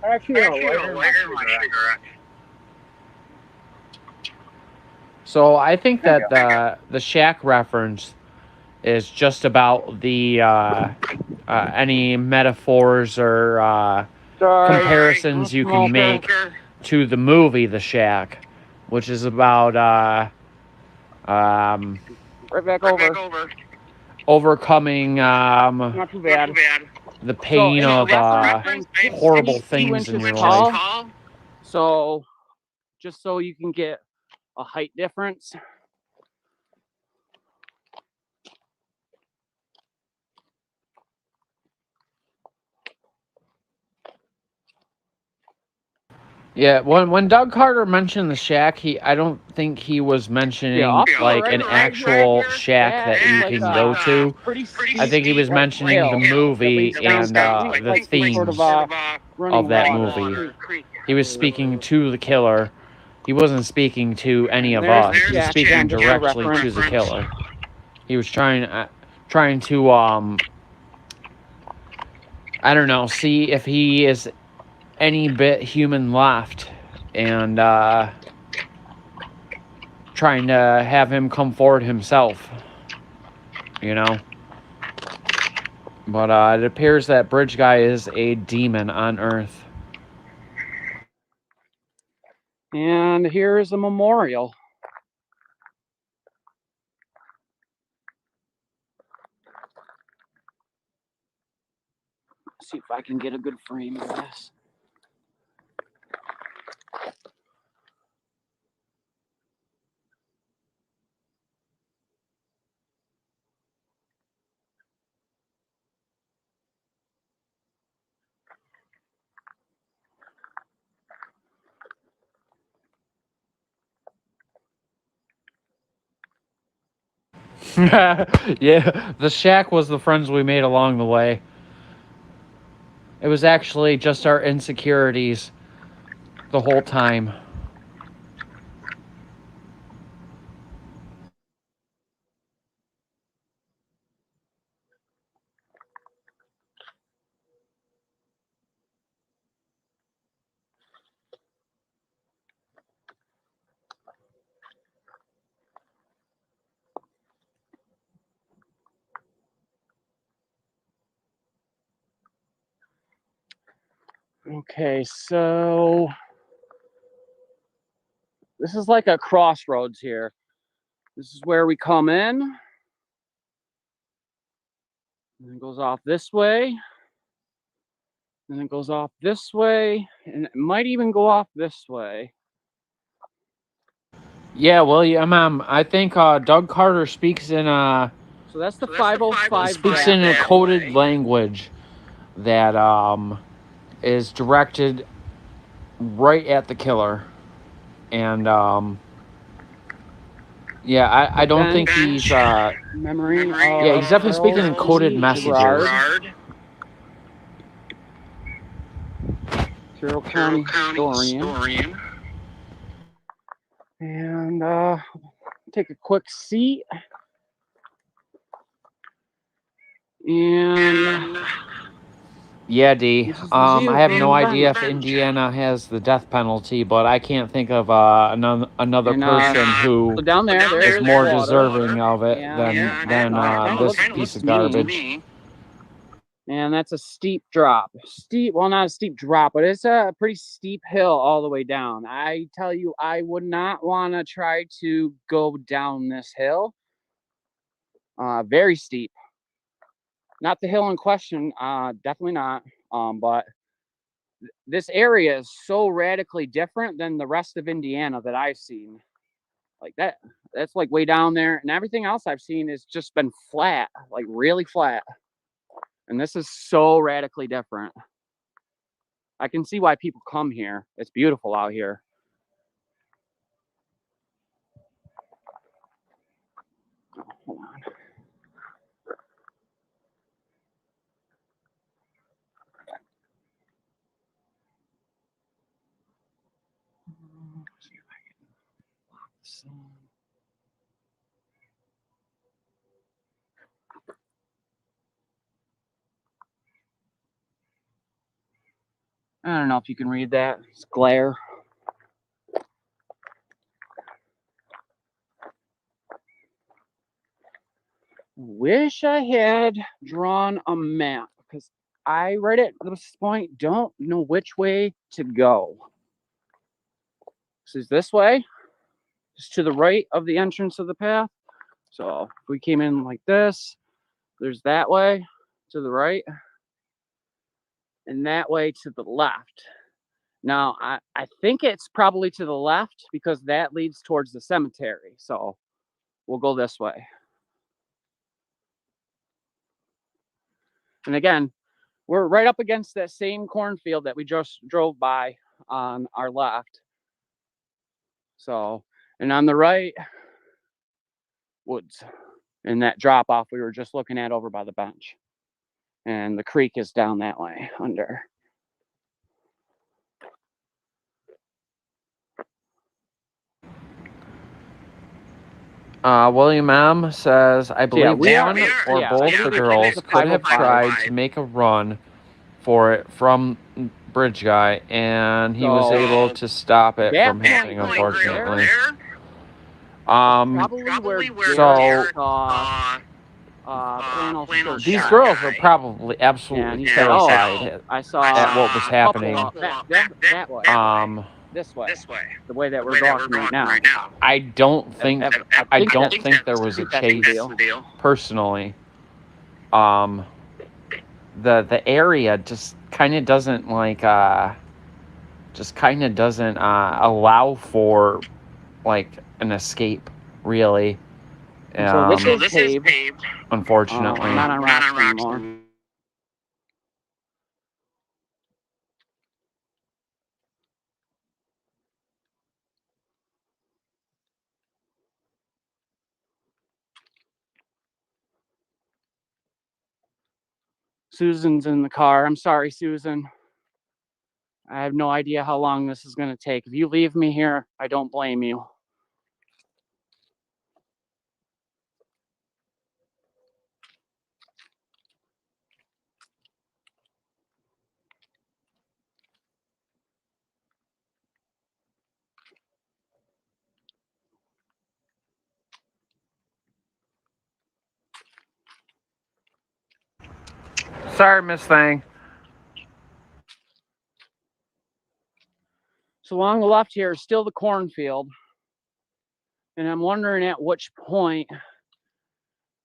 Actually, So I think that the shack reference is just about the any metaphors or comparisons you can make to the movie The Shack, which is about right back over. overcoming Not too bad. the pain of horrible things in your life. So, just so you can get a height difference. Yeah, when Doug Carter mentioned the shack, I don't think he was mentioning like an actual shack that you can go to. I think he was mentioning the movie and the themes of that movie. He was speaking to the killer. He wasn't speaking to any of us. He was speaking directly to the killer. He was trying to I don't know, see if he is any bit human left, and trying to have him come forward himself, you know. But it appears that Bridge Guy is a demon on Earth. And here is a memorial. Let's see if I can get a good frame of this. Yeah, the shack was the friends we made along the way. It was actually just our insecurities the whole time. Okay, so this is like a crossroads here. This is where we come in. And it goes off this way. And it goes off this way. And it might even go off this way. Yeah, well, I think Doug Carter speaks in So that's the 505. Speaks in a coded language that is directed right at the killer, and yeah, I don't think he's memory. Yeah, he's definitely speaking in coded messages. Carroll County historian. And take a quick seat. And yeah, D. I have no idea if Indiana has the death penalty, but I can't think of another person who is more deserving of it than this piece of garbage. And that's a steep drop. Well, not a steep drop, but it's a pretty steep hill all the way down. I tell you, I would not want to try to go down this hill. Very steep. Not the hill in question, definitely not. But this area is so radically different than the rest of Indiana that I've seen. Like that's like way down there, and everything else I've seen has just been flat, like really flat. And this is so radically different. I can see why people come here. It's beautiful out here. Oh, hold on. See if I can lock this in. I don't know if you can read that. It's glare. Wish I had drawn a map because I, right at this point, don't know which way to go. This is this way. It's to the right of the entrance of the path. So if we came in like this, there's that way to the right and that way to the left. Now, I think it's probably to the left because that leads towards the cemetery. So we'll go this way. And again, we're right up against that same cornfield that we just drove by on our left. So, and on the right, woods. And that drop off we were just looking at over by the bench. And the creek is down that way under. William M. says, I believe we one or both the girls could have tried to make a run for it from Bridge Guy, and he was able to stop it from happening, unfortunately. Probably where so these girls were probably absolutely terrified I saw at what was happening. That way. This way. The way that we're going right now. I don't think there was a chase personally. The area just kind of doesn't allow for like an escape, really. So this is paved. Unfortunately. Not on rocks anymore. Susan's in the car. I'm sorry, Susan. I have no idea how long this is going to take. If you leave me here, I don't blame you. Sorry, Miss Thing. So along the left here is still the cornfield. And I'm wondering at which point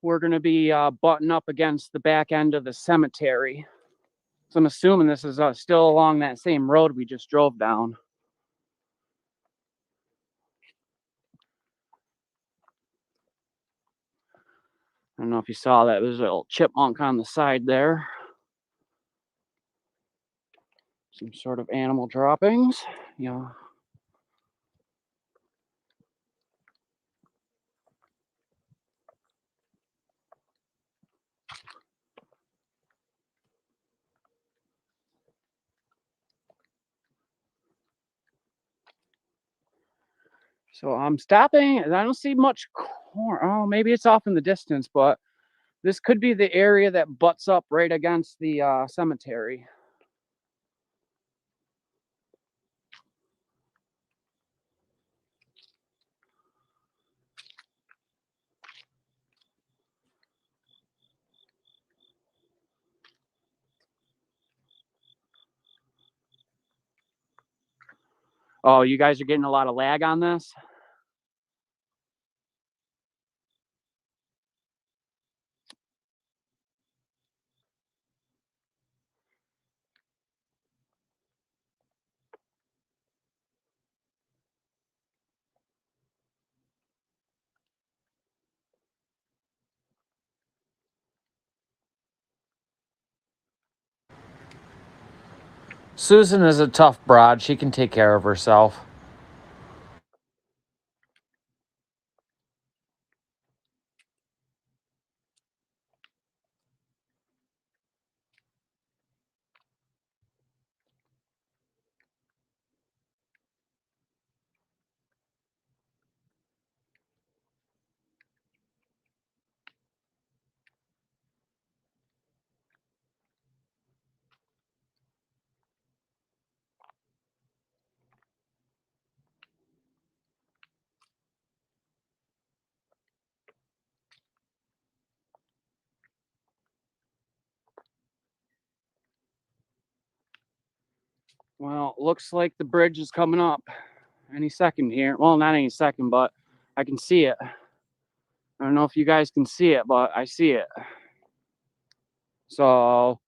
we're going to be butting up against the back end of the cemetery. So I'm assuming this is still along that same road we just drove down. I don't know if you saw that. There's a little chipmunk on the side there. Some sort of animal droppings. Yeah. So I'm stopping, and I don't see much corn. Oh, maybe it's off in the distance, but this could be the area that butts up right against the cemetery. Oh, you guys are getting a lot of lag on this? Susan is a tough broad. She can take care of herself. Well, looks like the bridge is coming up any second here. Well, not any second, but I can see it. I don't know if you guys can see it, but I see it. So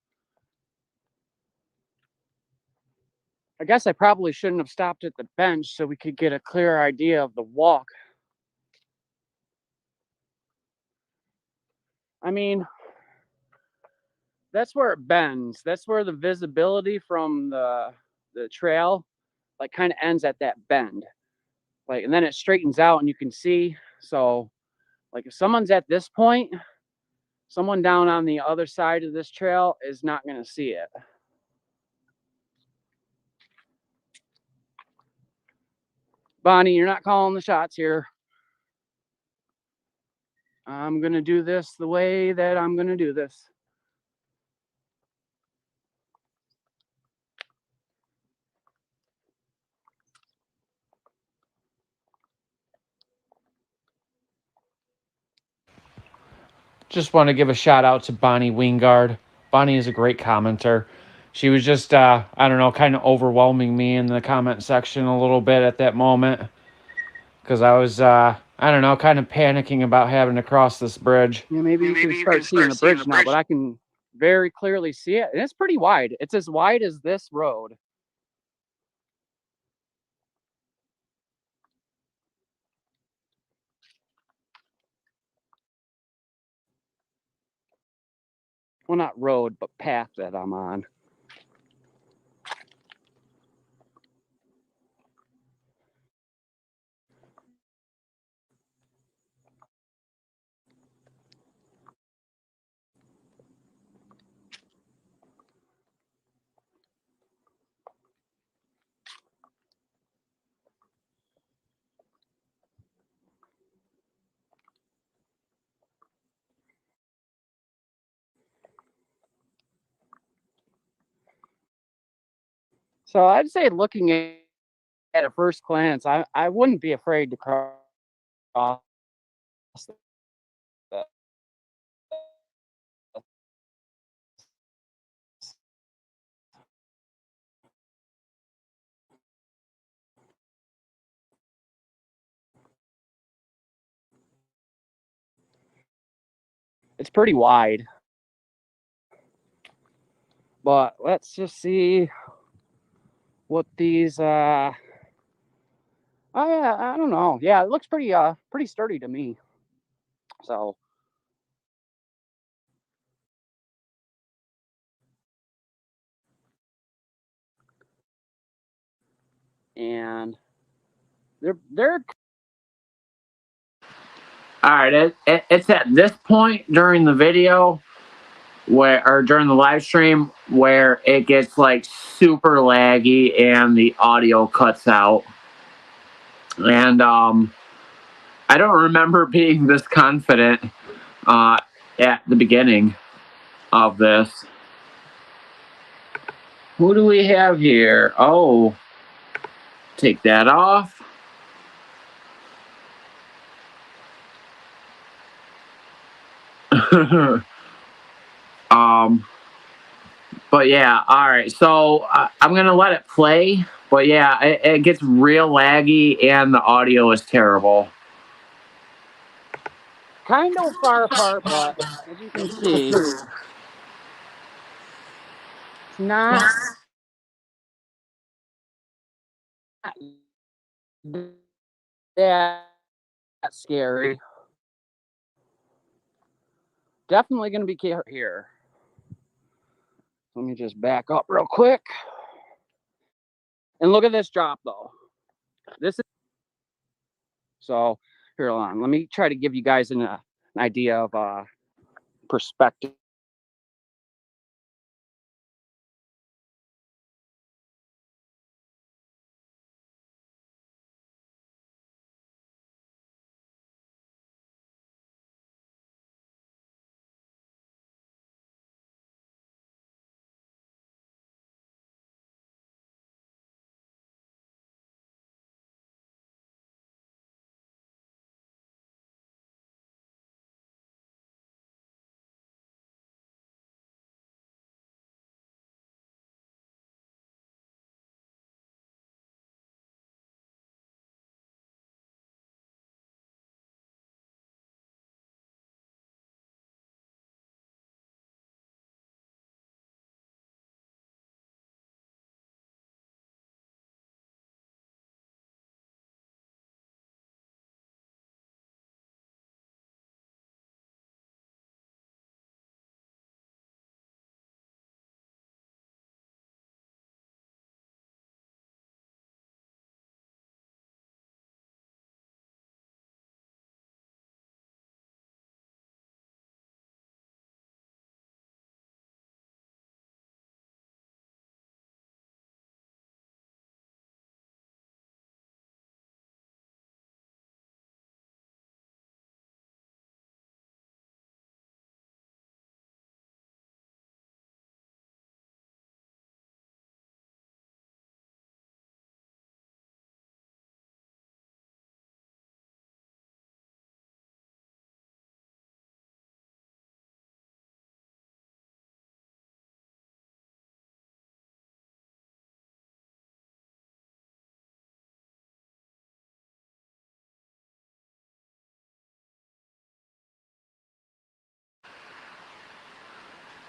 I guess I probably shouldn't have stopped at the bench so we could get a clear idea of the walk. I mean, that's where it bends. That's where the visibility from the trail like kind of ends at that bend. Like, and then it straightens out and you can see. So like if someone's at this point, someone down on the other side of this trail is not going to see it. Bonnie, you're not calling the shots here. I'm going to do this the way that I'm going to do this. Just want to give a shout out to Bonnie Wingard. Bonnie is a great commenter. She was just, I don't know, kind of overwhelming me in the comment section a little bit at that moment. Because I was, I don't know, kind of panicking about having to cross this bridge. Yeah, maybe you can start seeing the bridge now, but I can very clearly see it. And it's pretty wide. It's as wide as this road. Well, not road, but path that I'm on. So I'd say looking at a first glance, I wouldn't be afraid to cross the, it's pretty wide. But let's just see what these oh yeah, I don't know. Yeah, it looks pretty pretty sturdy to me. So and they're All right, it's at this point during the video or during the live stream where it gets like super laggy and the audio cuts out. And I don't remember being this confident at the beginning of this. Who do we have here? Oh, take that off. But yeah, all right. So I'm gonna let it play. But yeah, it gets real laggy and the audio is terrible. kind of far apart, but as you can see, it's not that scary. Definitely going to be here. Let me just back up real quick. And look at this drop though. This is so here. Hold on. Let me try to give you guys an idea of perspective.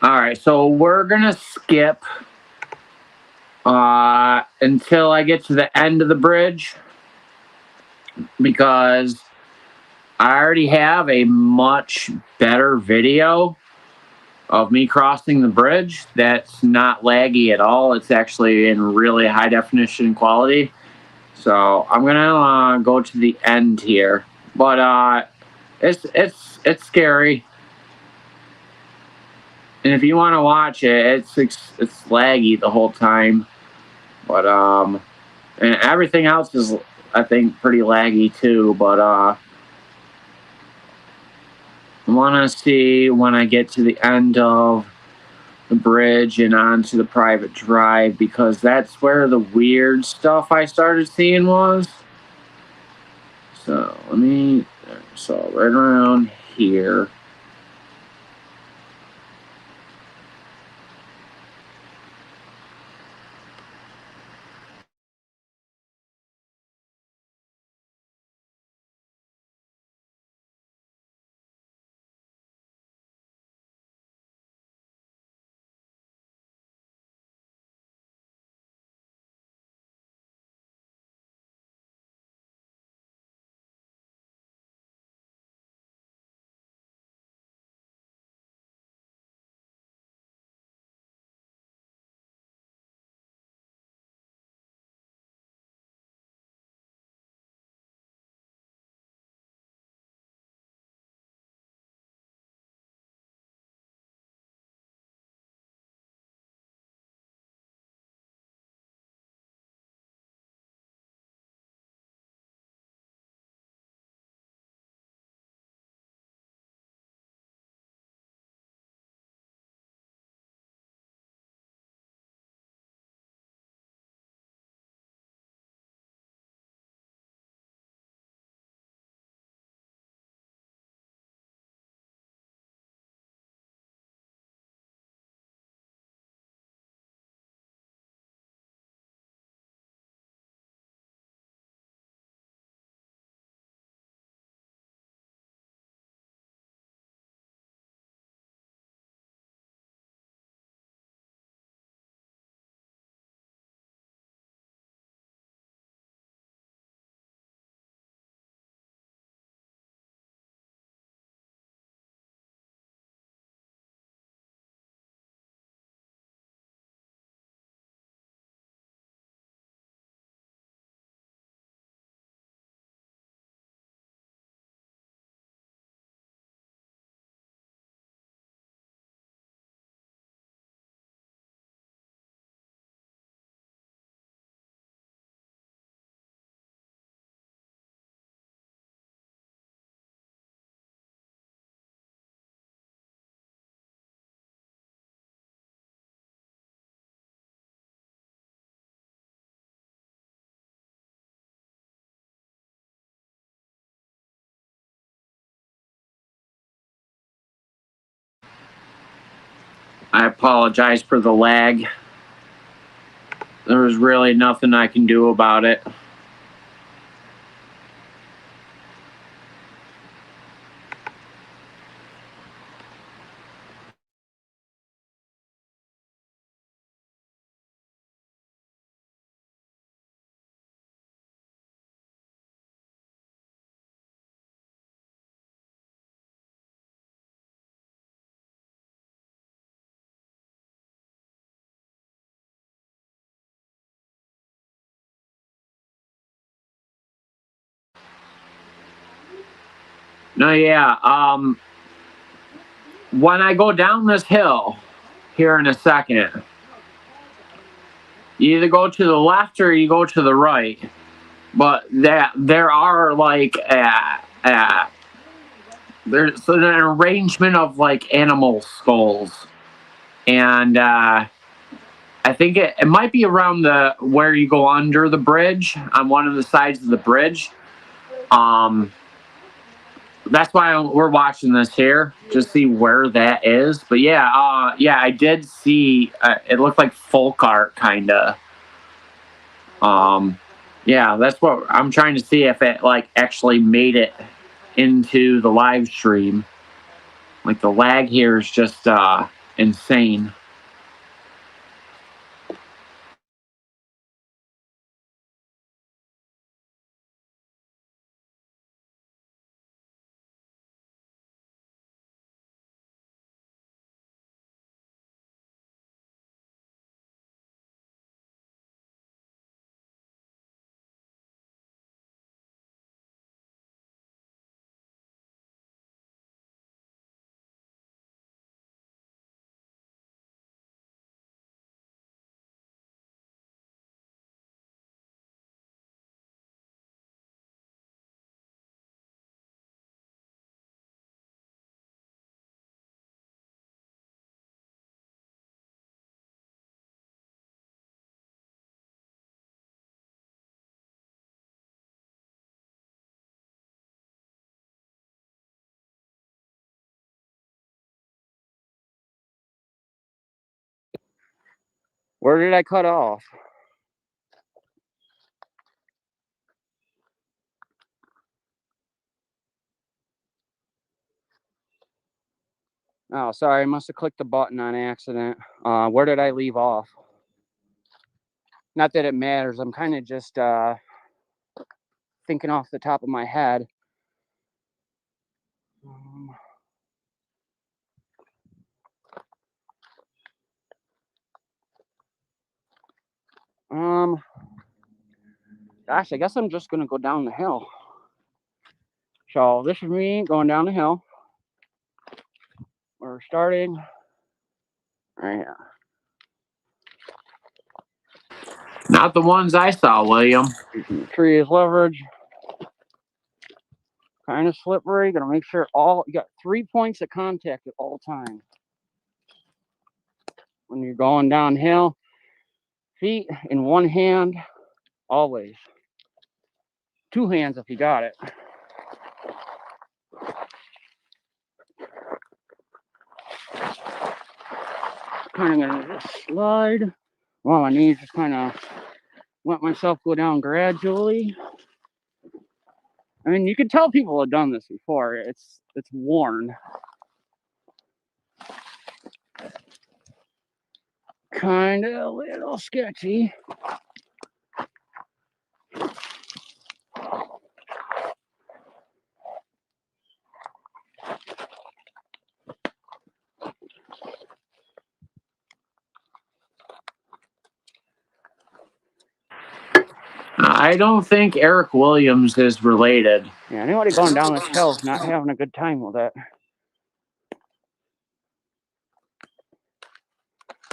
All right, so we're gonna skip until I get to the end of the bridge because I already have a much better video of me crossing the bridge that's not laggy at all. It's actually in really high definition quality. So I'm gonna go to the end here, but it's scary. And if you want to watch it, it's laggy the whole time. But and everything else is, I think, pretty laggy too. But I want to see when I get to the end of the bridge and onto the private drive because that's where the weird stuff I started seeing was. So so right around here. I apologize for the lag. There's really nothing I can do about it. No, yeah. When I go down this hill here in a second, you either go to the left or you go to the right. But there are like there's an arrangement of like animal skulls, and I think it might be around the where you go under the bridge on one of the sides of the bridge. That's why we're watching this here, just see where that is. But yeah, I did see. It looked like folk art, kind of. Yeah, that's what I'm trying to see if it like actually made it into the live stream. Like the lag here is just insane. Where did I cut off? Oh, sorry, I must have clicked the button on accident. Where did I leave off? Not that it matters. I'm kind of just thinking off the top of my head. Gosh, I guess I'm just gonna go down the hill. So this is me going down the hill. We're starting right here. Not the ones I saw, William. The tree is leverage. Kind of slippery. Gonna make sure you got 3 points of contact at all times. When you're going downhill, feet in one hand, always. 2 hands if you got it. Kind of gonna just slide. Well, my knees just kind of let myself go down gradually. I mean, you can tell people have done this before. It's worn. Kind of a little sketchy. I don't think Eric Williams is related. Yeah, anybody going down this hill is not having a good time with it.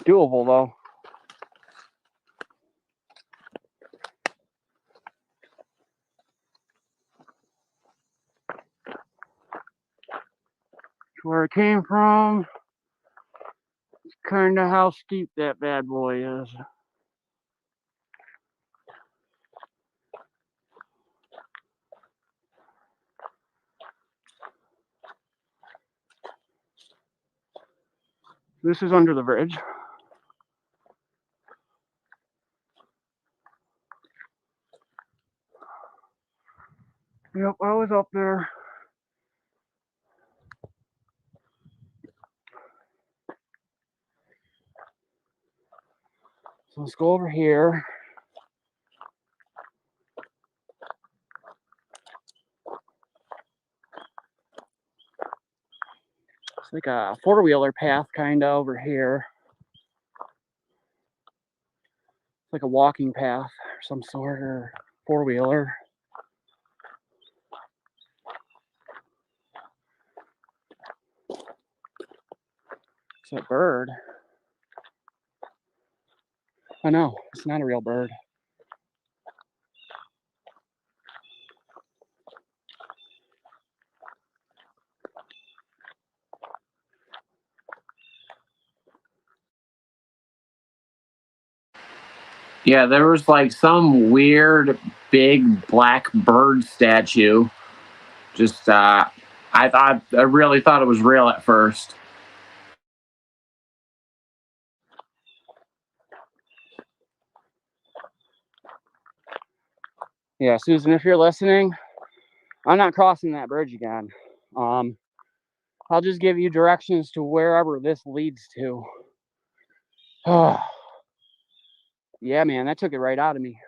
Doable though. Where it came from. It's kind of how steep that bad boy is. This is under the bridge. Yep, I was up there. So let's go over here. It's like a four-wheeler path kind of over here. It's like a walking path or some sort, or four-wheeler. It's a bird. Oh no, it's not a real bird. Yeah, there was like some weird big black bird statue. Just I really thought it was real at first. Yeah, Susan, if you're listening, I'm not crossing that bridge again. I'll just give you directions to wherever this leads to. Yeah, man, that took it right out of me.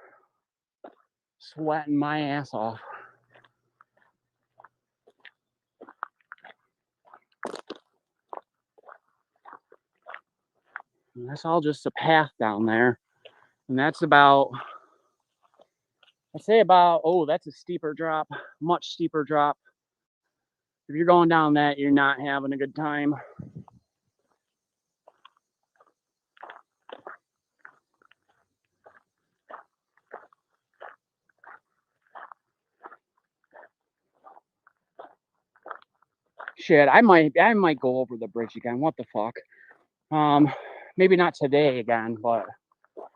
Sweating my ass off. And that's all just a path down there. And that's about, I'd say about, oh, that's a steeper drop, much steeper drop. If you're going down that, you're not having a good time. Shit, I might go over the bridge again. What the fuck? Maybe not today again, but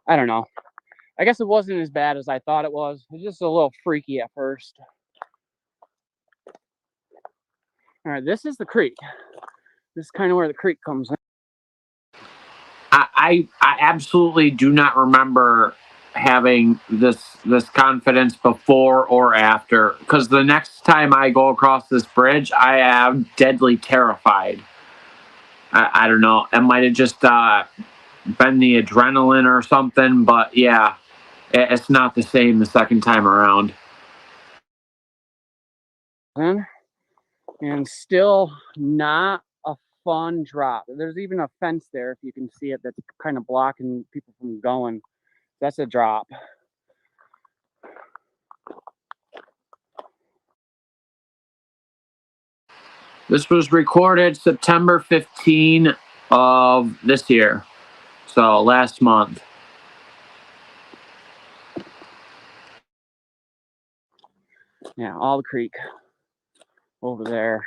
I don't know. I guess it wasn't as bad as I thought it was. It was just a little freaky at first. All right, this is the creek. This is kind of where the creek comes in. I absolutely do not remember having this confidence before or after, because the next time I go across this bridge, I am deadly terrified. I don't know. It might have just been the adrenaline or something, but yeah, it's not the same the second time around. And still not a fun drop. There's even a fence there, if you can see it, that's kind of blocking people from going. That's a drop. This was recorded September 15 of this year, so last month. Yeah, all the creek over there.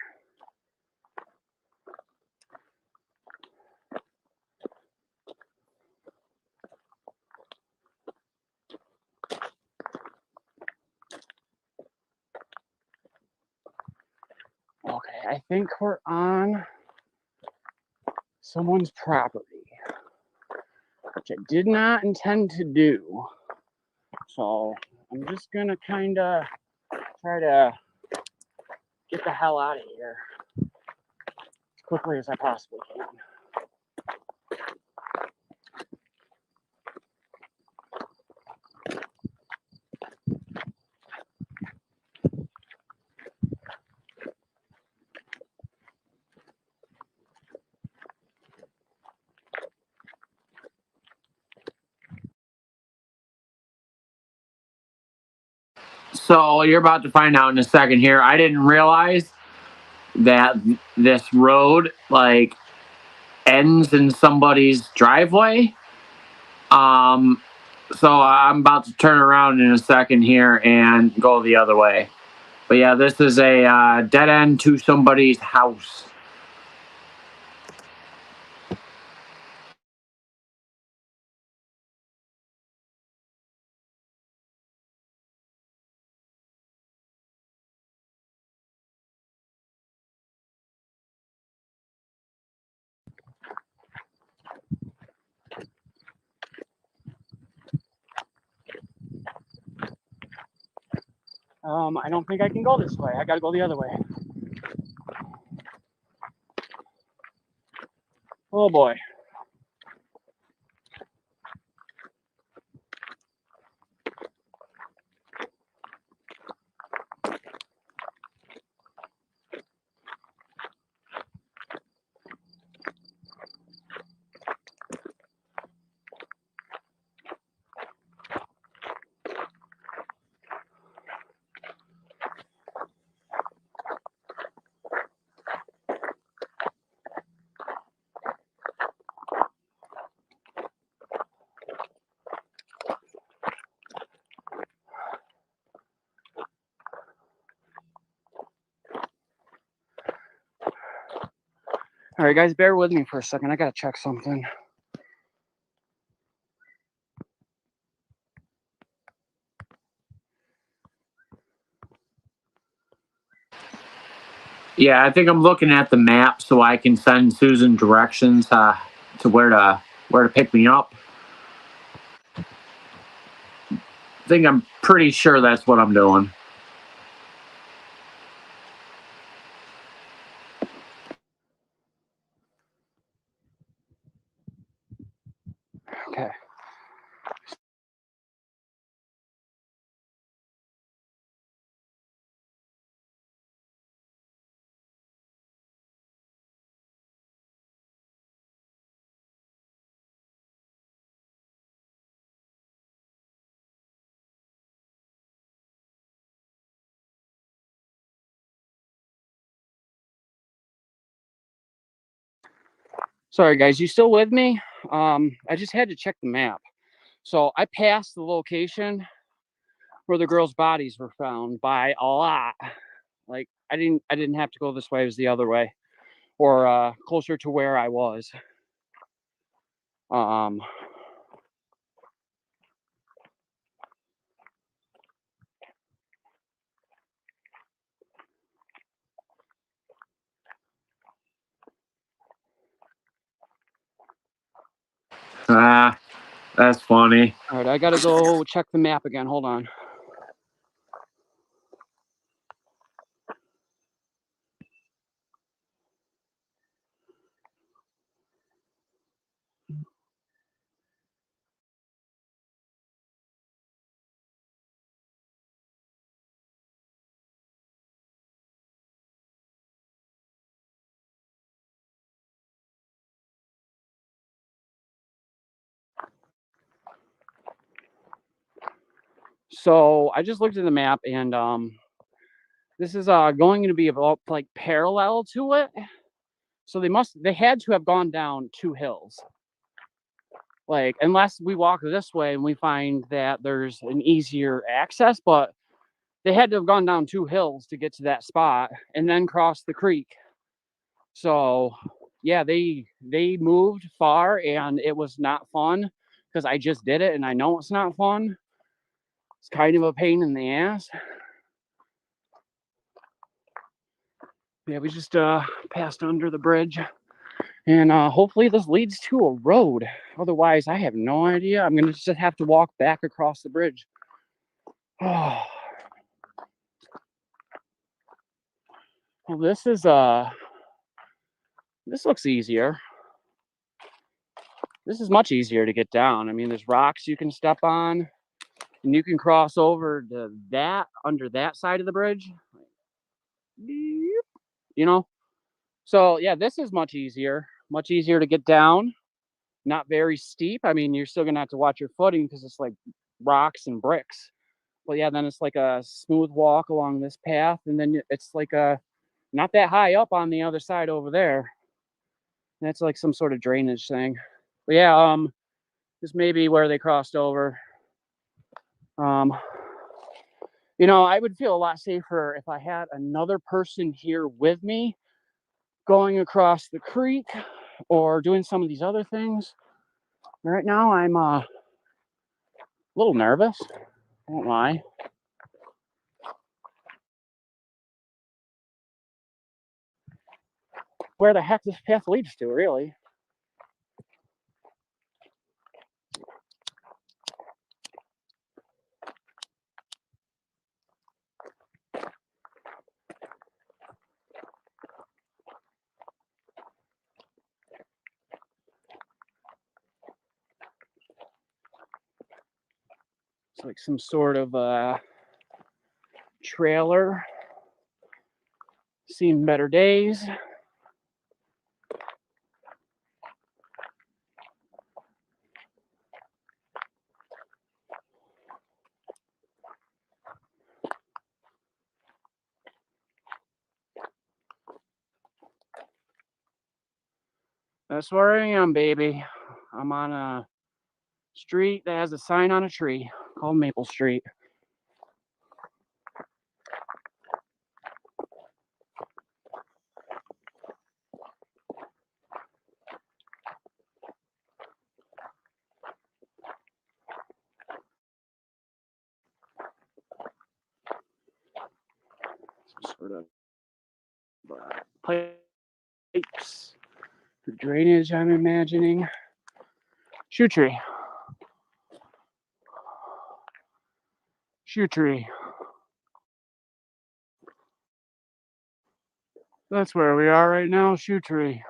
Okay, I think we're on someone's property, which I did not intend to do. So I'm just gonna kind of try to get the hell out of here as quickly as I possibly can. So you're about to find out in a second here. I didn't realize that this road like ends in somebody's driveway. So I'm about to turn around in a second here and go the other way. But yeah, this is a dead end to somebody's house. I don't think I can go this way. I gotta go the other way. Oh boy. All right, guys, bear with me for a second. I gotta check something. Yeah, I think I'm looking at the map so I can send Susan directions to where to pick me up. I think I'm pretty sure that's what I'm doing. Okay. Sorry, guys, you still with me? I just had to check the map. So I passed the location where the girls' bodies were found by a lot. Like I didn't have to go this way, it was the other way. Or closer to where I was. That's funny. All right, I gotta go check the map again. Hold on. So I just looked at the map, and this is going to be about like parallel to it. So they had to have gone down 2 hills. Like, unless we walk this way and we find that there's an easier access, but they had to have gone down 2 hills to get to that spot and then cross the creek. So yeah, they moved far, and it was not fun because I just did it and I know it's not fun. It's kind of a pain in the ass. Yeah, we just passed under the bridge, and hopefully this leads to a road. Otherwise, I have no idea. I'm gonna just have to walk back across the bridge. Oh. Well, this looks easier. This is much easier to get down. I mean, there's rocks you can step on, and you can cross over to that under that side of the bridge. You know? So yeah, this is much easier to get down. Not very steep. I mean, you're still gonna have to watch your footing because it's like rocks and bricks. But yeah, then it's like a smooth walk along this path, and then it's like not that high up on the other side over there. That's like some sort of drainage thing. But yeah, this may be where they crossed over. You know, I would feel a lot safer if I had another person here with me going across the creek or doing some of these other things. Right now, I'm a little nervous. I won't lie. Where the heck this path leads to, really? It's like some sort of trailer. Seen better days. That's where I am, baby. I'm on a street that has a sign on a tree called Maple Street. Some sort of pipes for drainage, I'm imagining. Shoe tree. Shoe tree. That's where we are right now, shoe tree.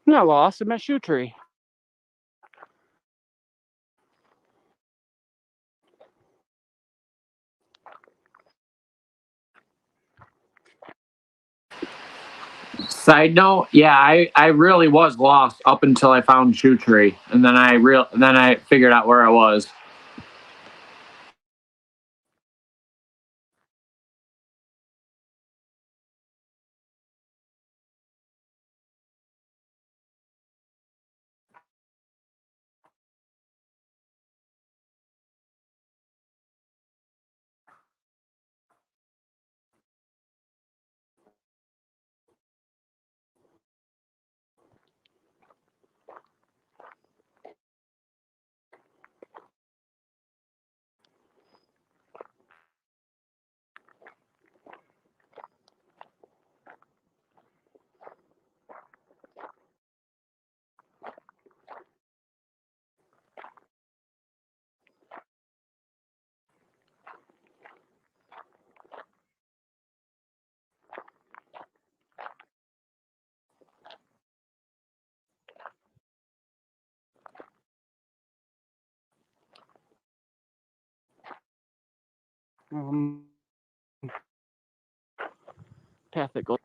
I'm not lost, I'm at shoe tree. Side note, yeah, I really was lost up until I found Shoe Tree, and then I figured out where I was. Path that goes.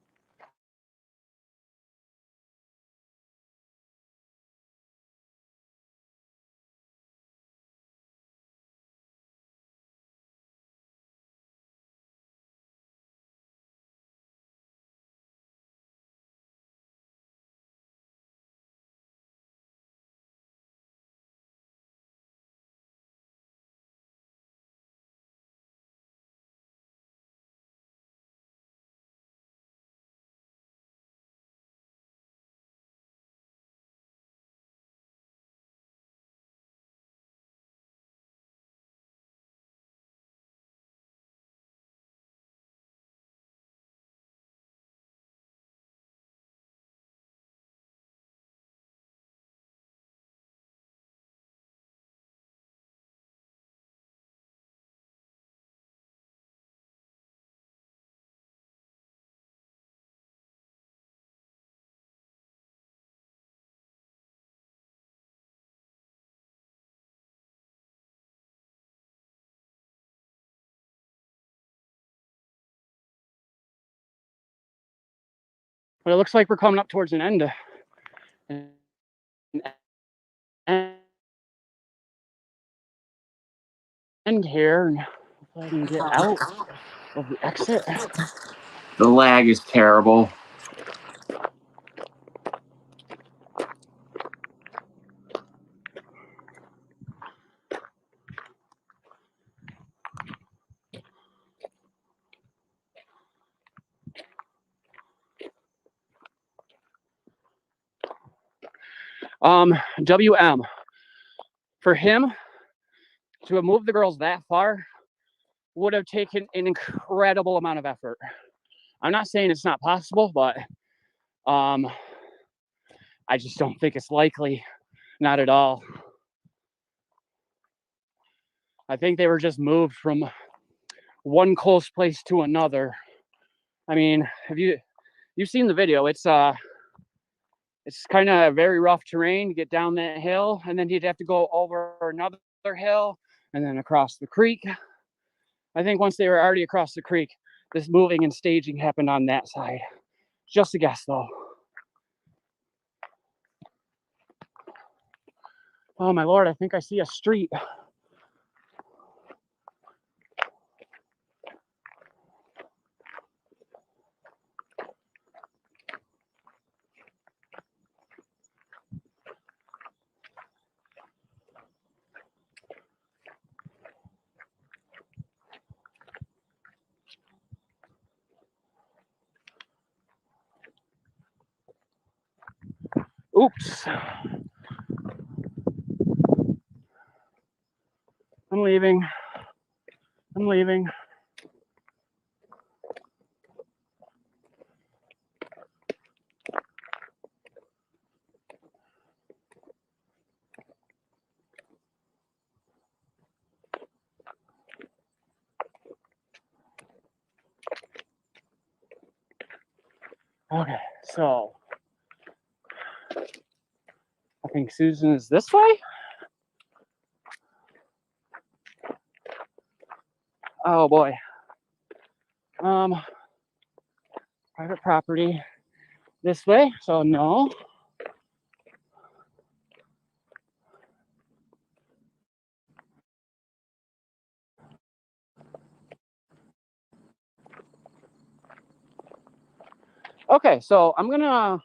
But it looks like we're coming up towards an end here, and if I can get out of the exit. The lag is terrible. WM, for him to have moved the girls that far would have taken an incredible amount of effort. I'm not saying it's not possible, but I just don't think it's likely. Not at all. I think they were just moved from one close place to another. I mean, have you've seen the video? It's kind of very rough terrain to get down that hill, and then you'd have to go over another hill and then across the creek. I think once they were already across the creek, this moving and staging happened on that side. Just a guess, though. Oh my Lord, I think I see a street. Oops. I'm leaving. I'm leaving. Okay, so I think Susan is this way. Oh boy. Private property this way, so no. Okay, so I'm gonna.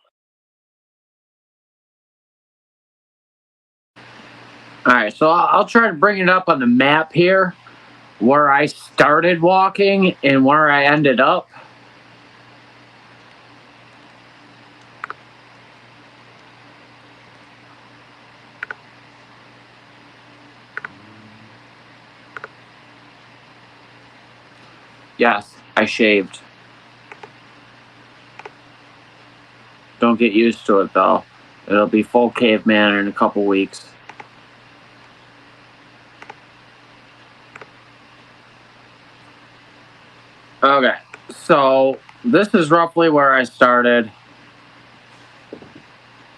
All right, so I'll try to bring it up on the map here, where I started walking and where I ended up. Yes, I shaved. Don't get used to it, though. It'll be full caveman in a couple weeks. Okay, so this is roughly where I started.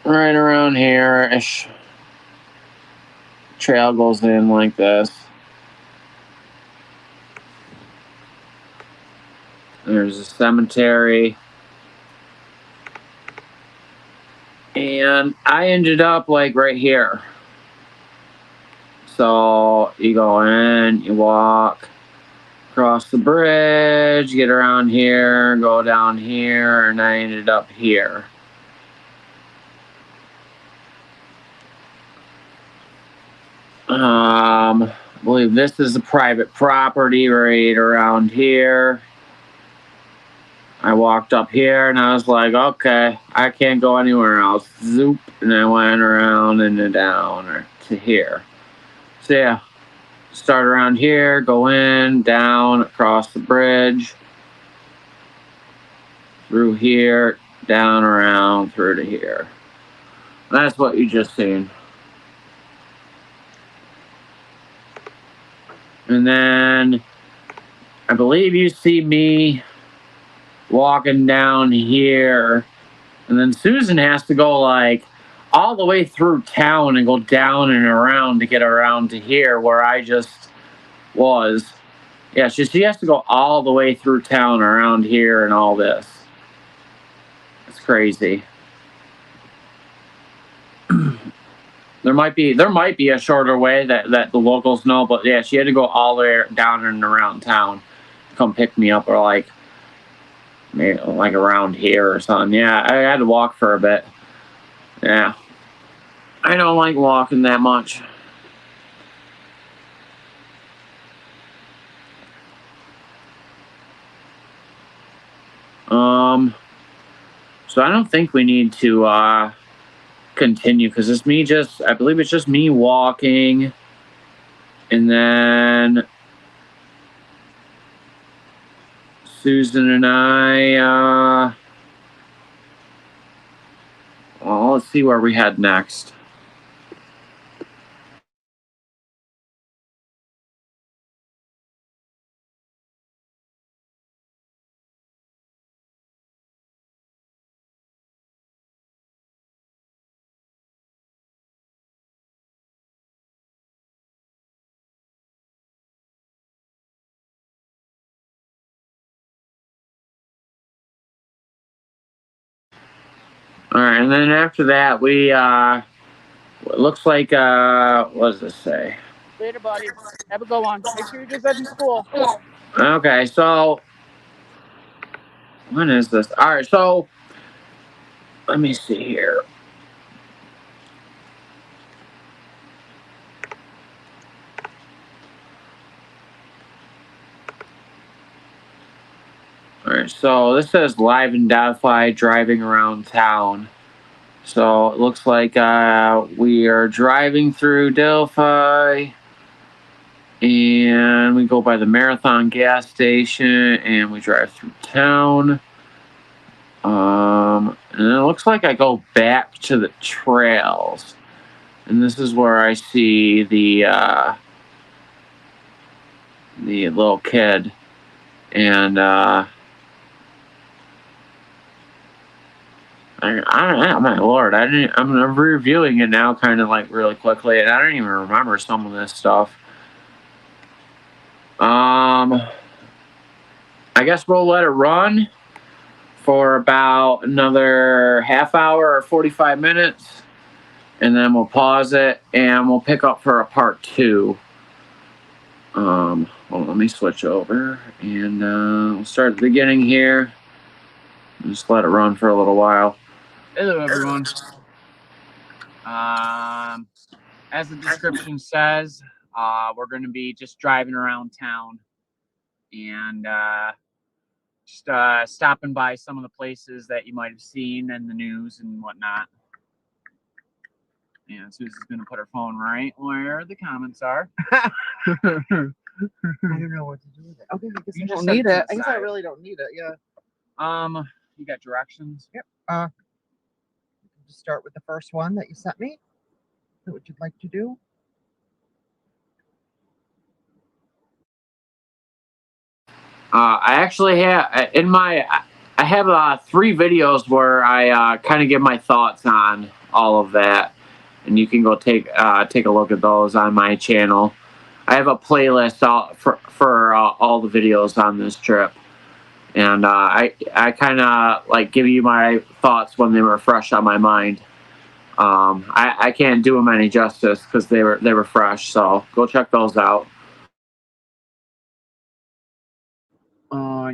Right around here-ish. Trail goes in like this. There's a cemetery. And I ended up like right here. So you go in, you walk across the bridge, get around here, go down here, and I ended up here. I believe this is a private property right around here. I walked up here and I was like, okay, I can't go anywhere else. Zoop. And I went around and then down or to here. So yeah, start around here, go in, down, across the bridge, through here, down, around, through to here. That's what you just seen. And then I believe you see me walking down here, and then Susan has to go like all the way through town and go down and around to get around to here where I just was. Yeah, she has to go all the way through town around here and all this. It's crazy. There might be a shorter way that the locals know, but yeah, she had to go all the way down and around town to come pick me up, or like maybe like around here or something. Yeah, I had to walk for a bit. Yeah, I don't like walking that much. So I don't think we need to continue because it's me I believe it's just me walking. And then Susan and I, well, let's see where we head next. All right, and then after that, we, it looks like, what does this say? Later, buddy. Have a good one. Make sure you're just at school. Okay, so, when is this? All right, so, let me see here. All right, so this says live in Delphi, driving around town. So it looks like we are driving through Delphi, and we go by the Marathon gas station, and we drive through town. And it looks like I go back to the trails, and this is where I see the little kid, and my lord, I'm reviewing it now kind of like really quickly, and I don't even remember some of this stuff. I guess we'll let it run for about another half hour or 45 minutes, and then we'll pause it, and we'll pick up for a part 2. Well, let me switch over, and we'll start at the beginning here. Just let it run for a little while. Hello, everyone. As the description says, we're going to be just driving around town and just stopping by some of the places that you might have seen in the news and whatnot. And Susan's going to put her phone right where the comments are. I don't know what to do with it. Okay, I guess I don't need it. I guess I really don't need it. Yeah. You got directions? Yep. Just start with the first one that you sent me. Is that what you'd like to do? I actually have I have 3 videos where I kind of give my thoughts on all of that, and you can go take a look at those on my channel. I have a playlist for all the videos on this trip, and I kind of like give you my thoughts when they were fresh on my mind. I can't do them any justice because they were fresh, so go check those out.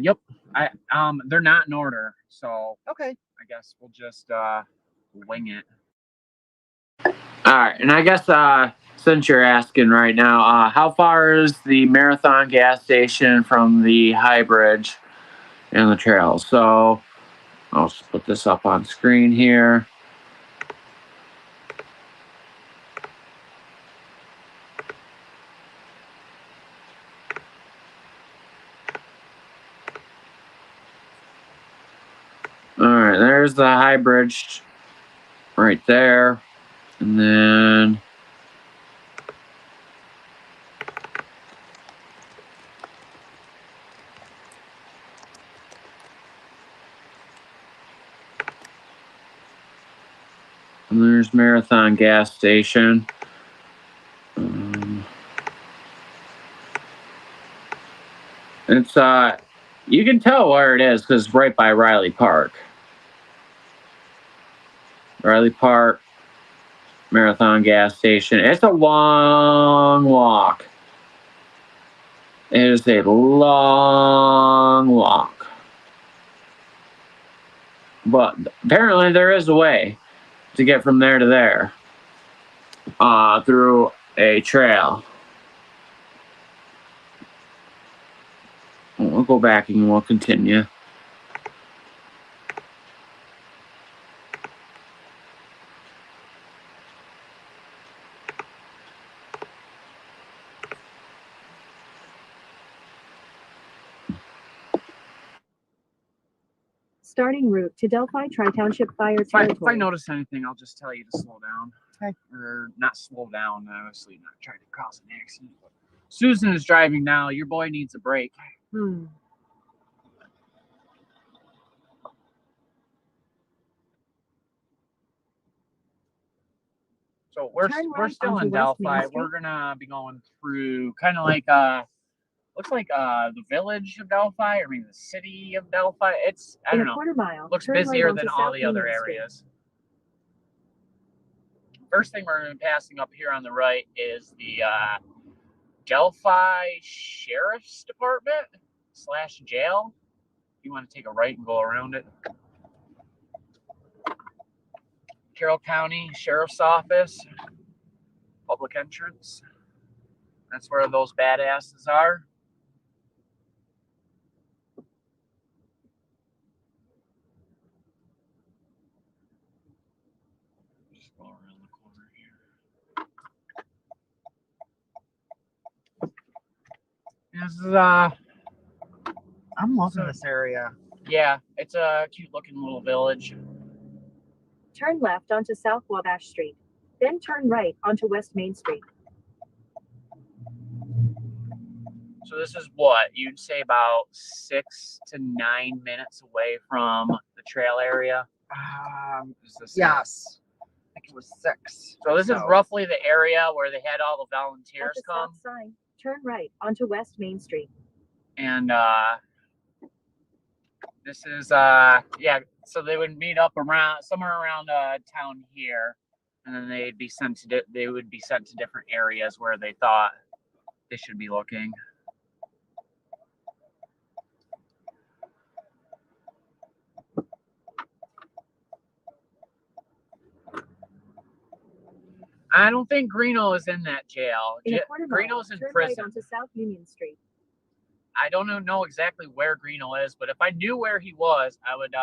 Yep. They're not in order, so Okay. I guess we'll just wing it. All right, and I guess since you're asking right now, how far is the Marathon gas station from the high bridge and the trail? So I'll just put this up on screen here. All right, there's the high bridge right there, and then there's Marathon gas station. It's you can tell where it is because it's right by Riley Park. Riley Park, Marathon gas station. It's a long walk. It is a long walk. But apparently there is a way to get from there to there through a trail. We'll go back and we'll continue. Starting route to Delphi Tri-Township Fire If I Territory. notice anything, I'll just tell you to slow down. Okay. Or not slow down, obviously not trying to cause an accident. But Susan is driving now. Your boy needs a break. So we're Turn still right in onto West Main Delphi. Street. We're gonna be going through kind of like looks like the village of Delphi, or maybe the city of Delphi. It's I In don't a know. quarter mile, Looks turn right busier onto than all South the other Union Street. areas. First thing we're gonna be passing up here on the right is the Delphi Sheriff's Department / jail. You want to take a right and go around it. Carroll County Sheriff's Office, public entrance. That's where those badasses are. Just go around the corner here. This is I'm loving this area. yeah, it's a cute looking little village. Turn left onto South Wabash Street. Then turn right onto West Main Street. So this is what you'd say about 6 to 9 minutes away from the trail area. Is this it? Yes. I think it was 6. So this is roughly the area where they had all the At volunteers the come. stop sign, turn right onto West Main Street. And this is yeah, so they would meet up around somewhere around town here, and then they'd be sent to they would be sent to different areas where they thought they should be looking. I don't think Greeno is in that jail. In a quarter mile, Greeno's in turn prison. right onto South Union Street. I don't know exactly where Greeno is, but if I knew where he was, I would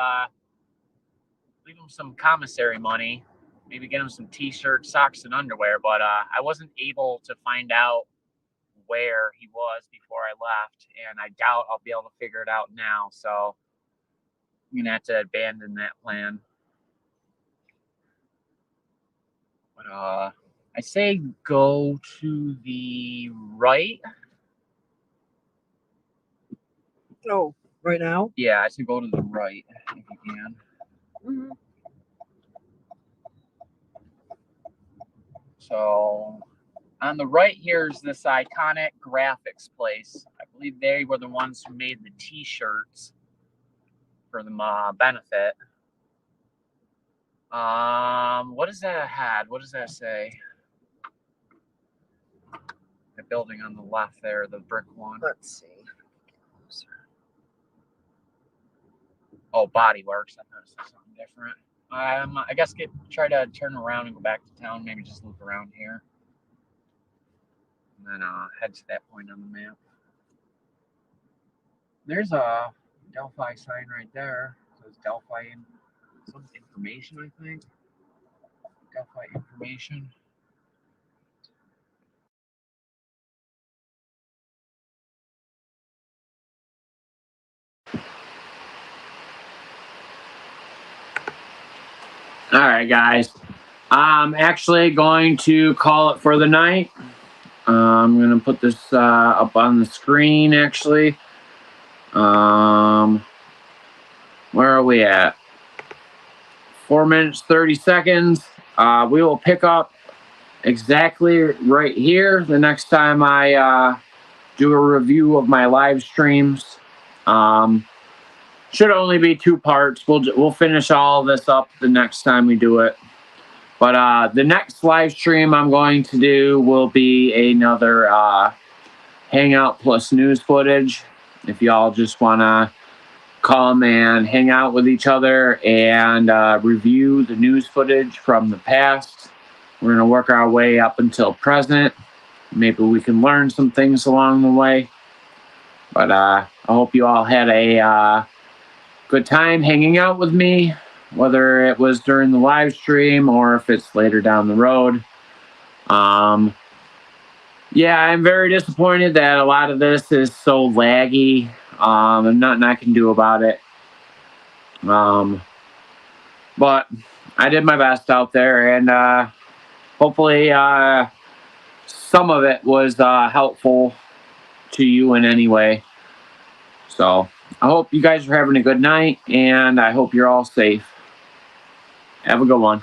leave him some commissary money, maybe get him some t-shirts, socks, and underwear. But I wasn't able to find out where he was before I left, and I doubt I'll be able to figure it out now. So I'm gonna have to abandon that plan. But I say go to the right. Oh, right now? Yeah, I say go to the right if you can. Mm-hmm. So on the right here is this iconic graphics place. I believe they were the ones who made the t-shirts for the benefit. What does that had? What does that say? The building on the left there, the brick one. Let's see. Oh, Body Works. I thought it said something different. I guess try to turn around and go back to town. Maybe just loop around here, and then head to that point on the map. There's a Delphi sign right there. It says Delphi some information, I think. Delphi information. All right, guys. I'm actually going to call it for the night. I'm going to put this up on the screen, actually. Where are we at? 4 minutes, 30 seconds. We will pick up exactly right here the next time I do a review of my live streams. Should only be 2 parts. We'll finish all this up the next time we do it. But the next live stream I'm going to do will be another Hangout plus news footage. If y'all just want to come and hang out with each other and review the news footage from the past. We're going to work our way up until present. Maybe we can learn some things along the way. But I hope you all had a good time hanging out with me, whether it was during the live stream or if it's later down the road. Yeah, I'm very disappointed that a lot of this is so laggy. And nothing I can do about it. But I did my best out there, and hopefully some of it was helpful to you in any way. So I hope you guys are having a good night, and I hope you're all safe. Have a good one.